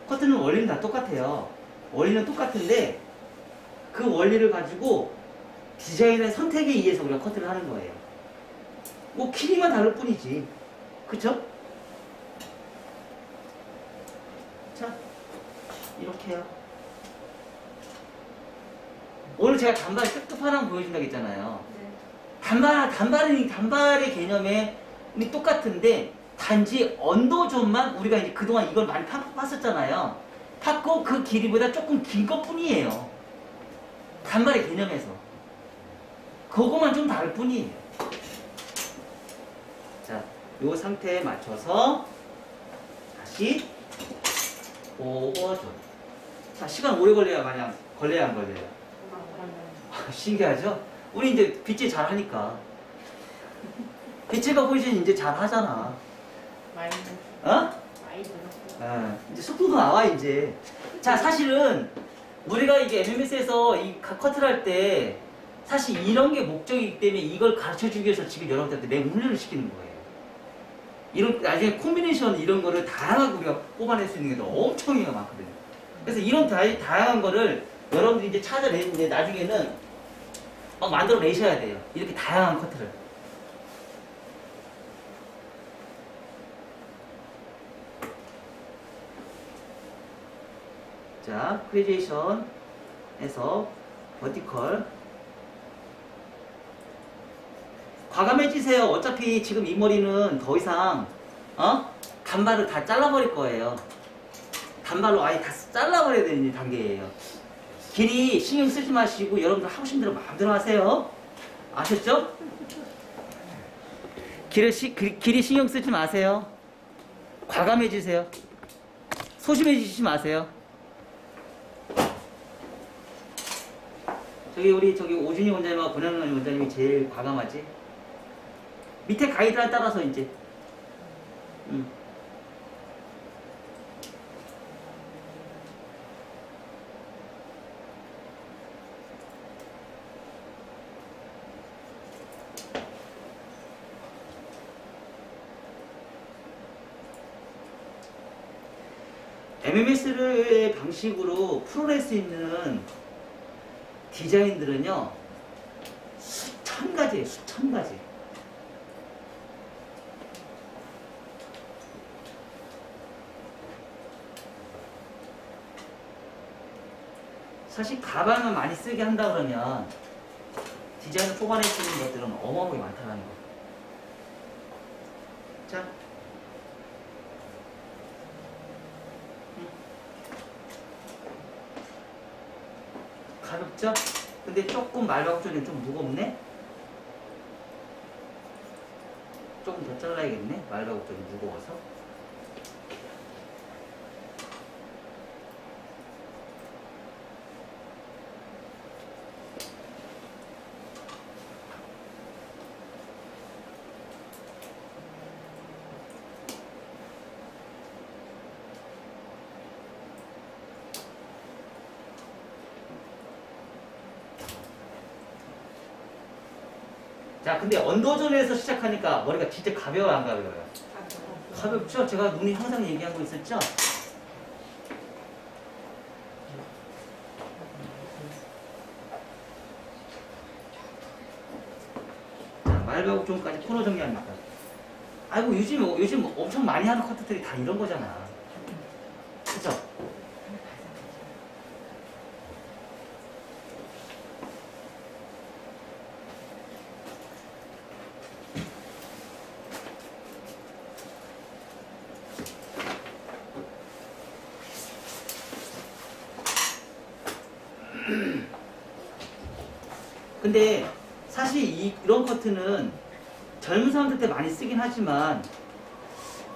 커트는 원리는 다 똑같아요. 원리는 똑같은데 그 원리를 가지고 디자인의 선택에 의해서 우리가 커트를 하는 거예요. 뭐 길이만 다를 뿐이지. 그쵸? 자, 이렇게요. 오늘 제가 단발 끝판왕 보여준다고 했잖아요. 네. 단발의 개념에 똑같은데 단지 언더존만 우리가 이제 그동안 이걸 많이 팠었잖아요. 팠고 그 길이보다 조금 긴 것 뿐이에요. 단발의 개념에서. 그거만 좀 다를 뿐이에요. 자, 요 상태에 맞춰서 다시 오버존. 자, 시간 오래 걸려야 마냥 걸려야 안 걸려요? 신기하죠? 우리 이제 빗질 잘 하니까. 빗질과 포지션 이제 잘 하잖아. 많이 들었어. 어? 많이 들었어. 이제 속도도 나와, 이제. 자, 사실은 우리가 이게 MMS에서 이 커트를 할 때 사실 이런 게 목적이기 때문에 이걸 가르쳐 주기 위해서 지금 여러분들한테 매우 훈련을 시키는 거예요. 이런, 나중에 콤비네이션 이런 거를 다양하게 우리가 뽑아낼 수 있는 게 엄청 많거든요. 그래서 이런 다양한 거를 여러분들이 이제 찾아내는데 나중에는 막 만들어 내셔야 돼요. 이렇게 다양한 커트를. 자, 크리에이션에서 버티컬. 과감해지세요. 어차피 지금 이 머리는 더 이상 단발을 다 잘라버릴 거예요. 단발로 아예 다 잘라버려야 되는 단계예요. 길이 신경 쓰지 마시고 여러분들 하고 싶은 대로 마음대로 하세요. 아셨죠? 길이 신경 쓰지 마세요. 과감해지세요. 소심해지지 마세요. 우리 오준희 원장님과 권현영 원장님이 제일 과감하지? 밑에 가이드라인 따라서 이제. MMS의 방식으로 풀어낼 수 있는 디자인들은요, 수천 가지예요, 수천 가지. 사실 가방을 많이 쓰게 한다 그러면 디자인을 뽑아낼 수 있는 것들은 어마어마하게 많다는 거. 자. 가볍죠? 근데 조금 말바꾸처럼 좀 무겁네? 조금 더 잘라야겠네? 말바꾸처럼 무거워서. 자, 근데 언더존에서 시작하니까 머리가 진짜 가벼워요, 안 가벼워요? 가볍죠? 제가 눈이 항상 얘기한 거 있었죠? 자, 말배고종까지 코너 정리합니다. 아이고, 요즘 엄청 많이 하는 커트들이 다 이런 거잖아. 그죠? 근데 사실 이런 커트는 젊은 사람들 때 많이 쓰긴 하지만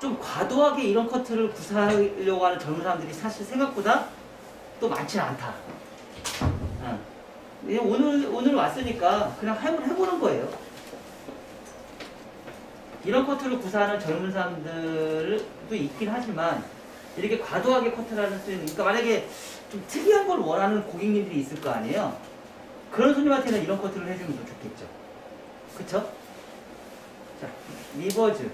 좀 과도하게 이런 커트를 구사하려고 하는 젊은 사람들이 사실 생각보다 또 많지는 않다. 응. 오늘 왔으니까 그냥 해보는 거예요. 이런 커트를 구사하는 젊은 사람들도 있긴 하지만 이렇게 과도하게 커트를 하는 수는, 그러니까 만약에 좀 특이한 걸 원하는 고객님들이 있을 거 아니에요. 그런 손님한테는 이런 커트를 해주면 더 좋겠죠. 그쵸? 자, 리버즈.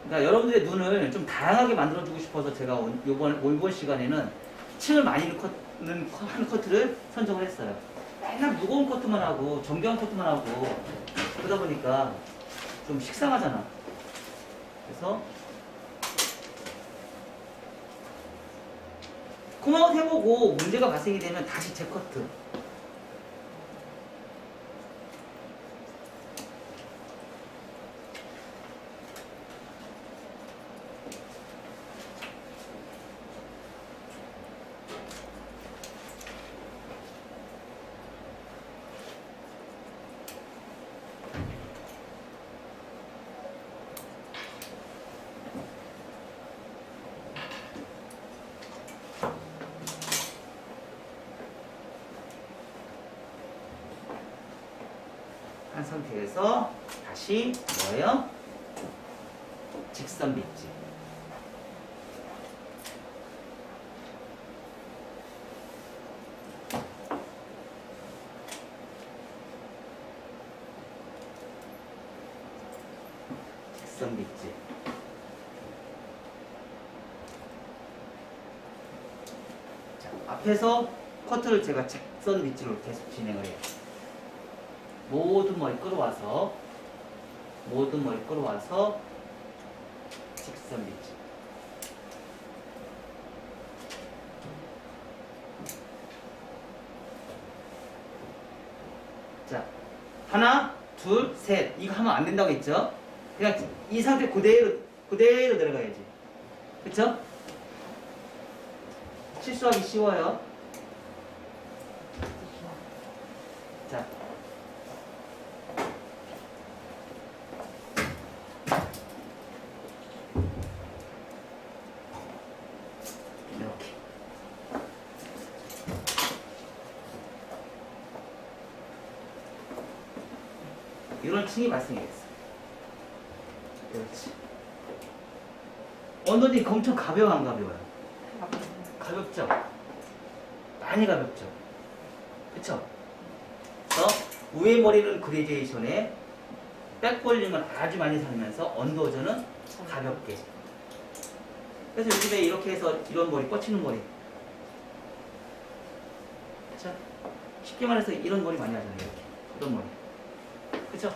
그러니까 여러분들의 눈을 좀 다양하게 만들어주고 싶어서 제가 이번 시간에는 층을 많이 하는 커트를 선정을 했어요. 맨날 무거운 커트만 하고 정교한 커트만 하고 그러다 보니까 좀 식상하잖아. 그래서 컴아웃 해보고 문제가 발생이 되면 다시 재커트. 한 상태에서 다시 뭐예요? 직선 빗질. 직선 빗질. 자, 앞에서 커트를 제가 직선 빗질로 계속 진행을 해요. 모든 머리 끌어와서 직선 빗질. 자, 하나, 둘, 셋. 이거 하면 안 된다고 했죠? 그냥 이 상태 그대로 내려가야지. 그쵸? 실수하기 쉬워요. 자. 이렇게. 이런 층이 발생했어. 그렇지. 언더니 엄청 가벼워, 안 가벼워요? 가볍죠? 많이 가볍죠? 그쵸? 그래서 위에 머리는 그레디에이션에 백볼링을 아주 많이 살면서 언더저는 가볍게. 그래서 요즘에 이렇게 해서 이런 머리, 뻗치는 머리. 그쵸? 쉽게 말해서 이런 머리 많이 하잖아요. 이렇게. 이런 머리. 그쵸?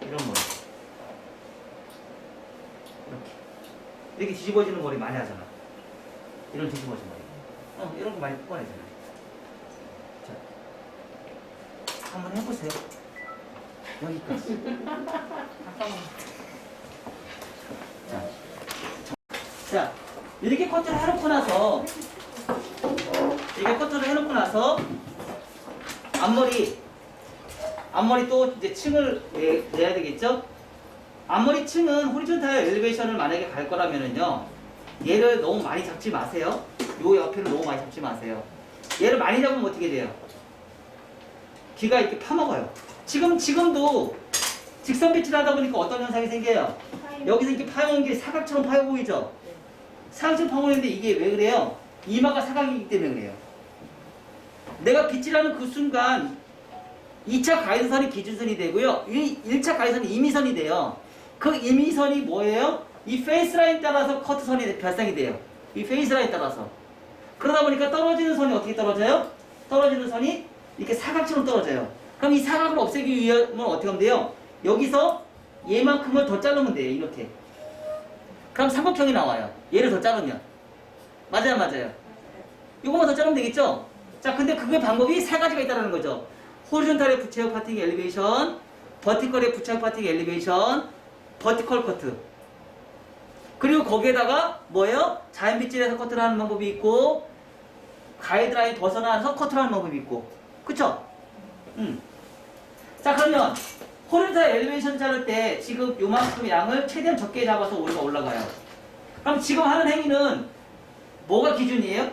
이런 머리. 이렇게 뒤집어지는 머리 많이 하잖아. 이런 뒤집어진 머리. 이런 거 많이 뽑아내잖아. 자, 한번 해보세요. 여기까지. 자, 이렇게 커트를 해놓고 나서, 앞머리 또 이제 층을 내야 되겠죠? 앞머리 층은 호리존탈 엘리베이션을 만약에 갈 거라면은요, 얘를 너무 많이 잡지 마세요. 요 옆에를 너무 많이 잡지 마세요. 얘를 많이 잡으면 어떻게 돼요? 귀가 이렇게 파먹어요. 지금도 직선 빗질 하다 보니까 어떤 현상이 생겨요? 여기서 이렇게 파여온 게 사각처럼 파여 보이죠? 네. 사각처럼 파여 보이는데 이게 왜 그래요? 이마가 사각이기 때문에 그래요. 내가 빗질하는 그 순간 2차 가이드선이 기준선이 되고요. 1차 가이드선이 임의선이 돼요. 그 임의선이 뭐예요? 이 페이스라인 따라서 커트선이 발생이 돼요. 이 페이스라인 따라서. 그러다 보니까 떨어지는 선이 어떻게 떨어져요? 떨어지는 선이 이렇게 사각처럼 떨어져요. 그럼 이 사각을 없애기 위해서는 어떻게 하면 돼요? 여기서 얘만큼을 더 자르면 돼요. 이렇게. 그럼 삼각형이 나와요. 얘를 더 자르면. 맞아요, 맞아요. 이거만 더 자르면 되겠죠? 자, 근데 그게 방법이 세 가지가 있다는 거죠. 호리존탈의 부채형 파팅 엘리베이션, 버티컬의 부채형 파팅 엘리베이션, 버티컬 커트. 그리고 거기에다가 뭐예요? 자연 빗질에서 커트를 하는 방법이 있고, 가이드라인 벗어나서 커트를 하는 방법이 있고. 그쵸? 자, 그러면 호리존탈 엘리베이션 자를 때 지금 요만큼 양을 최대한 적게 잡아서 우리가 올라가요. 그럼 지금 하는 행위는 뭐가 기준이에요?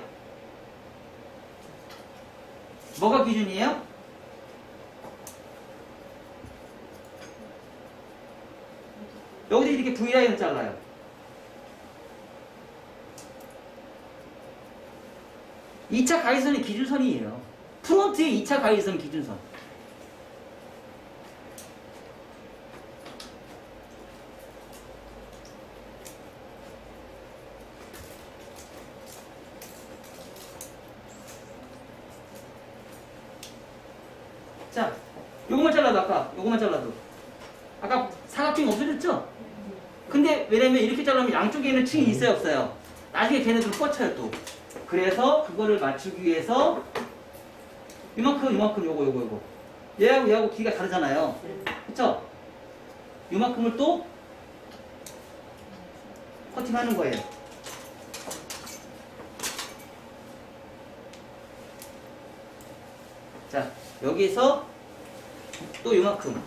뭐가 기준이에요? 여기서 이렇게 V라인을 잘라요. 이 차 가이드선이 기준선이에요. 프론트의 2차 가이드선 기준선. 자, 요것만 잘라도 요것만 잘라도 아까 사각형이 없어졌죠? 근데 왜냐면 이렇게 자르면 양쪽에는 층이 있어요, 없어요? 나중에 걔네들 뻗쳐요 또. 그래서 그거를 맞추기 위해서 요만큼 요거 얘하고 길이가 다르잖아요. 그쵸? 요만큼을 또 커팅하는 거예요. 자, 여기서 또 요만큼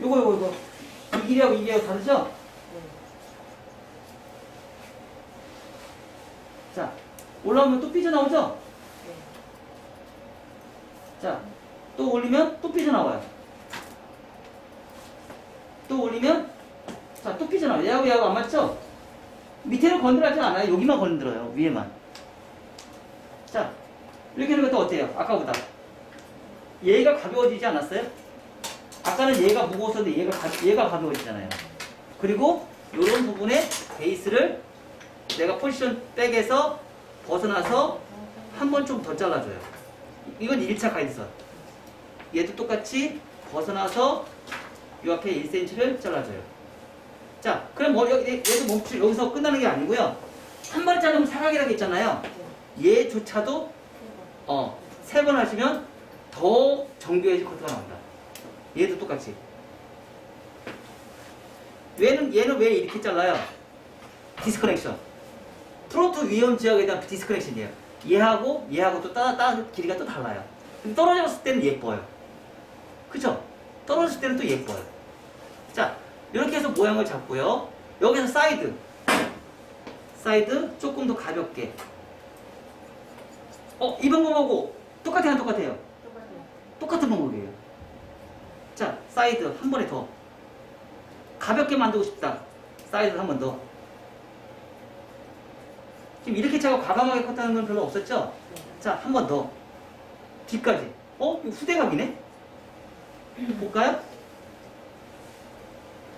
요거 이 길이하고 이 길이하고 다르죠? 자, 올라오면 또 삐져나오죠? 자, 또 올리면 또 삐져나와요. 또 올리면 자, 또 삐져나와요. 얘하고 안 맞죠? 밑에는 건드리지 않아요. 여기만 건드려요. 위에만. 자, 이렇게 하는 것도 어때요? 아까보다. 얘가 가벼워지지 않았어요? 아까는 얘가 무거웠었는데 얘가 가벼워지잖아요. 그리고 이런 부분에 베이스를 내가 포지션 백에서 벗어나서 한 번 좀 더 잘라줘요. 이건 1차 가이드선. 얘도 똑같이 벗어나서 이 앞에 1cm를 잘라줘요. 자, 그럼 얘도 여기서 끝나는 게 아니고요. 한 번 자르면 사각이라고 했잖아요. 얘조차도 3번 하시면 더 정교해진 커트가 나온다. 얘도 똑같이. 얘는 왜 이렇게 잘라요? 디스커넥션. 프론트 위험 지역에 대한 디스커넥션이에요. 얘하고 또 길이가 또 달라요. 떨어졌을 때는 예뻐요. 그쵸? 떨어졌을 때는 또 예뻐요. 자, 이렇게 해서 모양을 잡고요. 여기서 사이드 조금 더 가볍게. 이 방법하고 똑같아요, 안 똑같아요? 똑같은 방법이에요. 자, 사이드 한 번에 더 가볍게 만들고 싶다. 사이드 한 번 더. 지금 이렇게 차고 과감하게 컷하는 건 별로 없었죠? 자, 한 번 더. 뒤까지. 이거 후대각이네? 볼까요?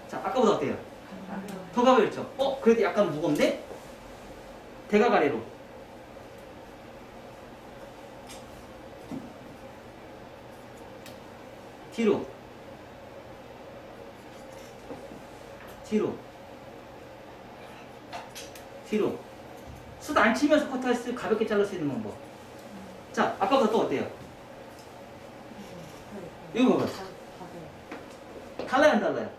자, 아까보다 어때요? 더 가벼웠죠? 그래도 약간 무겁네? 대각 아래로. 뒤로. 숱 안 치면서 커트할 수 가볍게 자를 수 있는 방법. 자, 아까보다 또 어때요? 이거 봐봐. 달라요, 안 달라요?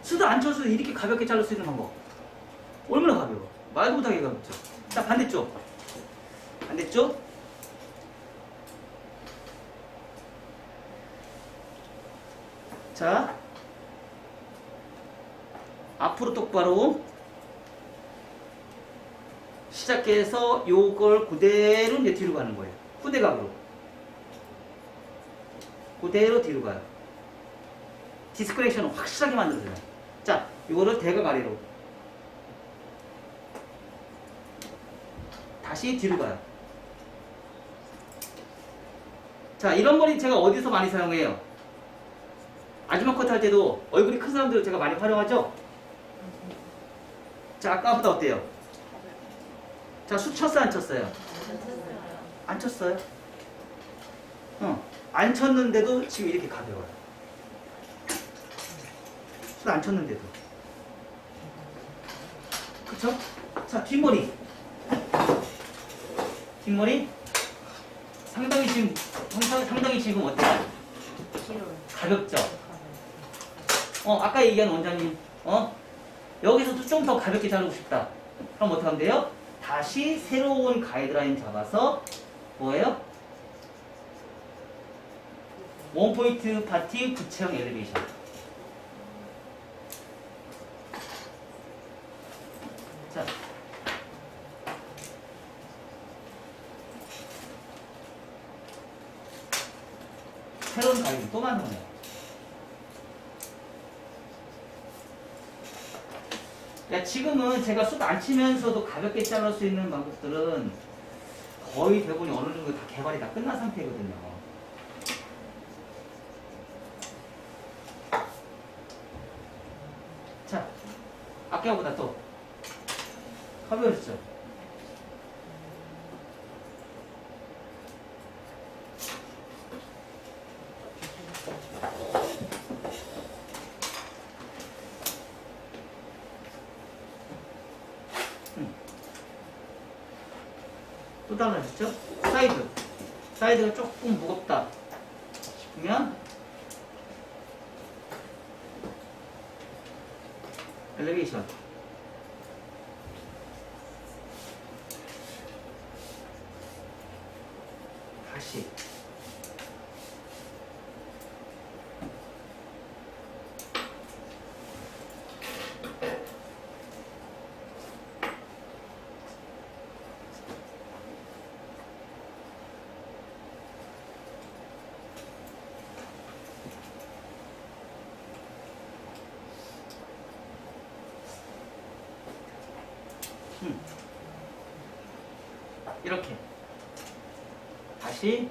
숱 안 쳐서 이렇게 가볍게 자를 수 있는 방법. 얼마나 가벼워? 말도 못하게 가볍죠. 자, 반대쪽. 자, 앞으로 똑바로 시작해서 요걸 그대로 이제 뒤로 가는 거예요. 후대각으로. 그대로 뒤로 가요. 디스크레이션을 확실하게 만들어줘요. 자, 이거를 대각 아래로. 다시 뒤로 가요. 자, 이런 머리 제가 어디서 많이 사용해요? 아줌마 컷 할 때도 얼굴이 큰 사람들 제가 많이 활용하죠? 자, 아까보다 어때요? 자, 수 쳤어요, 안 쳤어요? 안 쳤어요? 안 쳤는데도 지금 이렇게 가벼워요. 수 안 쳤는데도. 그쵸? 자, 뒷머리. 뒷머리. 상당히 지금 어때요? 가볍죠? 아까 얘기한 원장님, 여기서도 좀 더 가볍게 자르고 싶다. 그럼 어떻게 하면 돼요? 다시 새로운 가이드라인 잡아서, 뭐예요? 원포인트 파티 구체형 엘리베이션. 자. 새로운 가이드 또 만들어내요. 야, 지금은 제가 숱 안 치면서도 가볍게 자를 수 있는 방법들은 거의 대부분이 어느 정도 다 개발이 다 끝난 상태거든요. 자, 아까보다 또 가벼워졌죠? 또 달라졌죠? 사이드가 조금 무겁다 싶으면 엘리베이션. 다시 이렇게 다시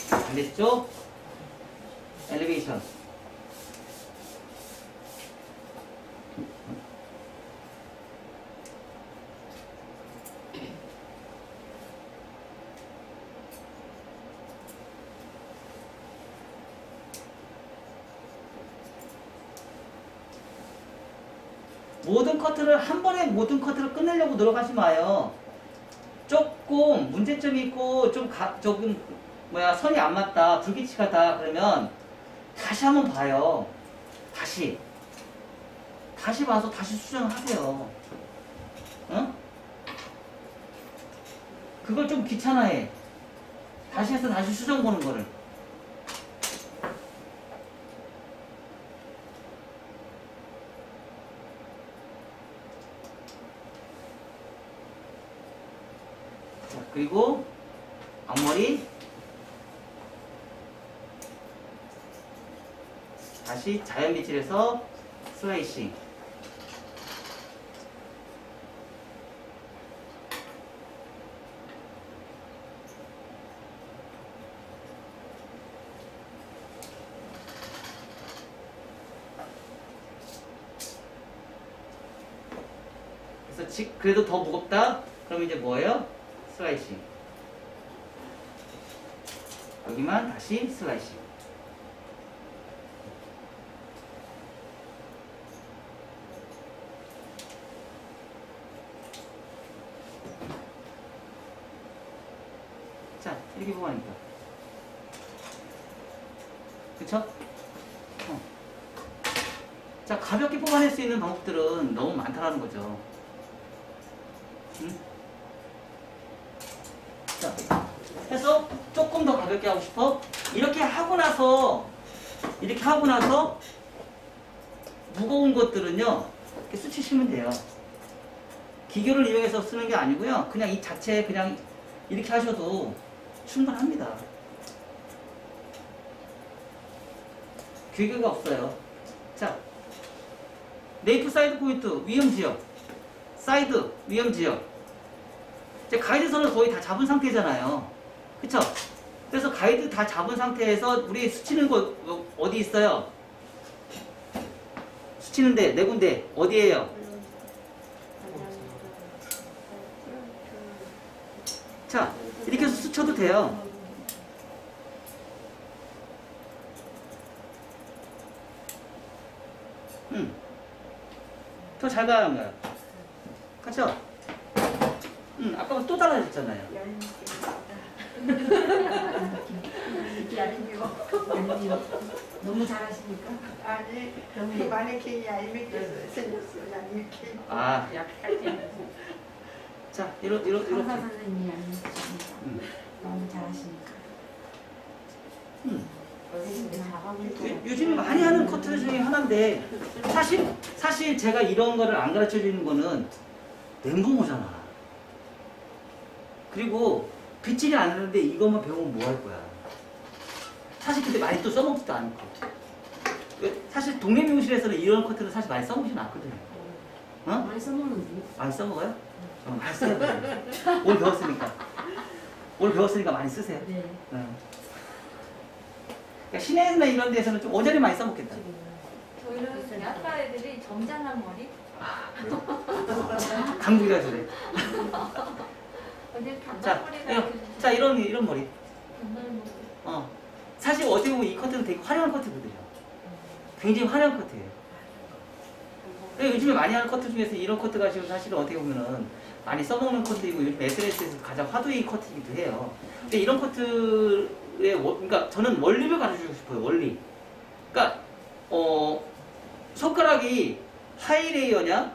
반대쪽 엘리베이션. 모든 커트를 한 번에 모든 커트를 끝내려고 노력하지 마요. 조금 문제점이 있고 조금 선이 안 맞다, 불규칙하다 그러면 다시 한번 봐요. 다시 봐서 다시 수정하세요. 응? 그걸 좀 귀찮아해. 다시 해서 다시 수정 보는 거를. 자, 그리고 앞머리 다시 자연 빛칠해서 슬라이싱. 그래서 그래도 더 무겁다? 그럼 이제 뭐예요? 슬라이싱. 여기만 다시 슬라이싱. 자, 이렇게 뽑아내니까. 그쵸? 자, 가볍게 뽑아낼 수 있는 방법들은 너무 많다라는 거죠. 응? 자, 해서 조금 더 가볍게 하고 싶어? 이렇게 하고 나서 무거운 것들은요, 이렇게 수치시면 돼요. 기교를 이용해서 쓰는 게 아니고요. 그냥 이 자체에 그냥 이렇게 하셔도 충분합니다. 규격이 없어요. 자, 네이프 사이드 포인트 위험 지역, 사이드 위험 지역. 이제 가이드선을 거의 다 잡은 상태잖아요. 그쵸? 그래서 가이드 다 잡은 상태에서 우리 스치는 거 어디 있어요? 스치는데 네 군데 어디에요? 자, 이렇게 해서 스쳐도 돼요. 더 잘 가는 거야. 그쵸? 아까 또 달라졌잖아요. 너무 잘하시니까. 아니 그 마네킹이 얄밉게 생겼어요. 얄밉게. 아, 약까지. 자, 이렇게. 강사 선생님이 아니시니까. 너무 잘하시니까. 선생님이 잘하고 있고. 요즘에 많이 하는 커트 중에 하나인데 사실 제가 이런 거를 안 가르쳐 주는 거는 멘붕오잖아. 그리고 빗질이 안 하는데 이것만 배우면 뭐 할 거야. 사실 근데 많이 또 써먹지도 않고. 사실 동네 미용실에서는 이런 커트는 사실 많이 써먹지는 않거든요. 어? 많이 써먹는데. 많이 써먹어요? 많이 써야 돼. 오늘 배웠으니까 많이 쓰세요. 네. 그러니까 시내나 이런 데서는 좀 오전에 많이 써먹겠다. 저희는 대학가 애들이 점잖한 머리? 강북이라 그래. 어디 자, 단발머리가 자 이런 머리. 단발머리. 사실 어떻게 보면 이 커트는 되게 화려한 커트거든요. 굉장히 화려한 커트예요. 요즘에 많이 하는 커트 중에서 이런 커트가 지금 사실은 어떻게 보면은 많이 써먹는 커트이고 요즘 SNS에서 가장 화두의 커트이기도 해요. 근데 이런 커트의 그러니까 저는 원리를 가르쳐주고 싶어요. 원리. 그러니까 손가락이 하이 레이어냐,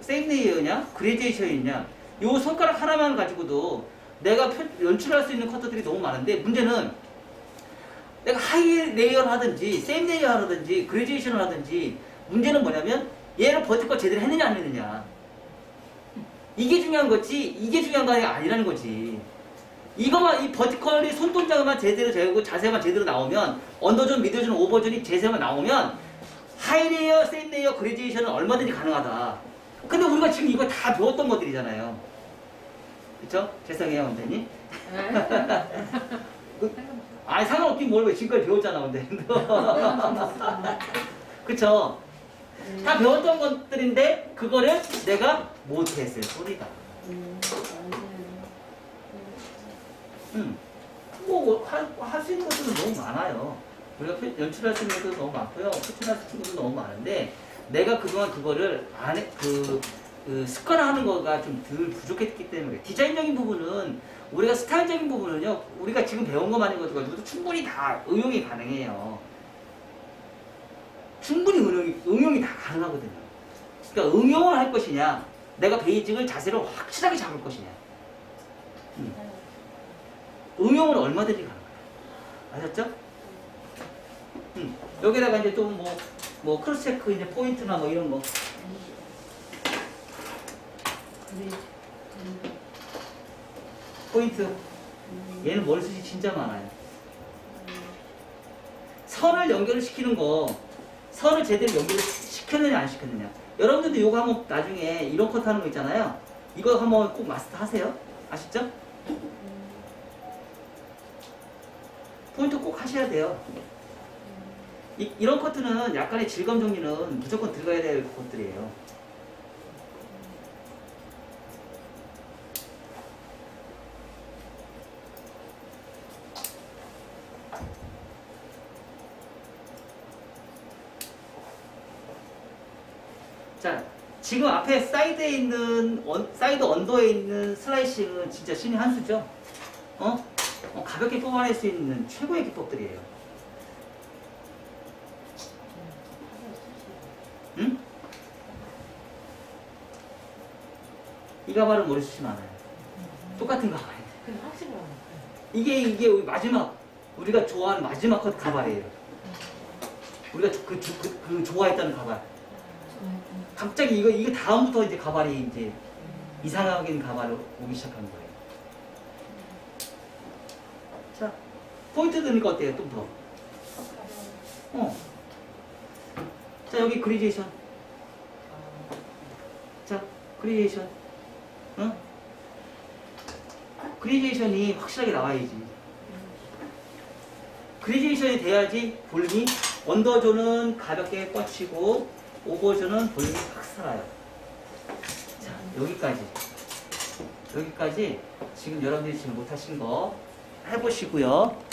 세임 레이어냐, 그레듀에이션이냐, 요 손가락 하나만 가지고도 내가 연출할 수 있는 커트들이 너무 많은데 문제는 내가 하이 레이어를 하든지 세임 레이어를 하든지 그레듀에이션을 하든지 문제는 뭐냐면 얘를 버티컬 제대로 했느냐 안 했느냐. 이게 중요한 거지 이게 중요한 거 아니라는 거지. 이거만 이 버티컬이 손동작만 제대로 되고 자세만 제대로 나오면 언더존, 미드존, 오버존이 제세만 나오면 하이 레이어, 세임 레이어, 그레듀에이션은 얼마든지 가능하다. 근데 우리가 지금 이거 다 배웠던 것들이잖아요. 그쵸? 죄송해요 원장님. 아니 상관없긴 뭘 왜 지금까지 배웠잖아 근데. 그쵸? 다 배웠던 것들인데 그거를 내가 못했을 소리다. 할 수 있는 것들은 너무 많아요. 우리가 연출할 수 있는 것도 너무 많고요. 표출할 수 있는 것도 너무 많은데 내가 그동안 그거를 습관화하는 거가 좀 덜 부족했기 때문에 디자인적인 부분은 우리가 스타일적인 부분은요 우리가 지금 배운 것만인 것도 가지고도 충분히 다 응용이 가능해요. 충분히 응용이 다 가능하거든요. 그러니까 응용을 할 것이냐 내가 베이직을 자세를 확실하게 잡을 것이냐 응용은 얼마든지 가능해요. 아셨죠? 여기다가 이제 또 뭐 크로스 체크 이제 포인트나 뭐 이런 거 포인트 얘는 머리숱이 진짜 많아요. 선을 연결시키는 거 선을 제대로 연결시켰느냐 안 시켰느냐. 여러분들도 이거 한번 나중에 이런 컷 하는 거 있잖아요. 이거 한번 꼭 마스터 하세요. 아시죠? 포인트 꼭 하셔야 돼요. 이런 커트는 약간의 질감 정리는 무조건 들어가야 될 것들이에요. 자, 지금 앞에 사이드에 있는 사이드 언더에 있는 슬라이싱은 진짜 신의 한 수죠. 가볍게 뽑아낼 수 있는 최고의 기법들이에요. 응? 이 가발은 머리숱이 많아요. 똑같은 가발이에요. 근데 확실히 알아요. 이게 우리 마지막 우리가 좋아하는 마지막 컷 가발이에요. 우리가 그 좋아했다는 가발. 갑자기 이거 다음부터 이제 가발이 이제 이상하게 가발로 오기 시작한 거예요. 자, 포인트 드니까 어때요? 좀 더. 자, 여기 그리제이션. 자, 그리제이션. 응? 그리제이션이 확실하게 나와야지. 그리제이션이 돼야지 볼륨이, 언더존은 가볍게 뻗치고 오버존은 볼륨이 확 살아요. 자, 여기까지 지금 여러분들이 지금 못하신 거 해보시고요.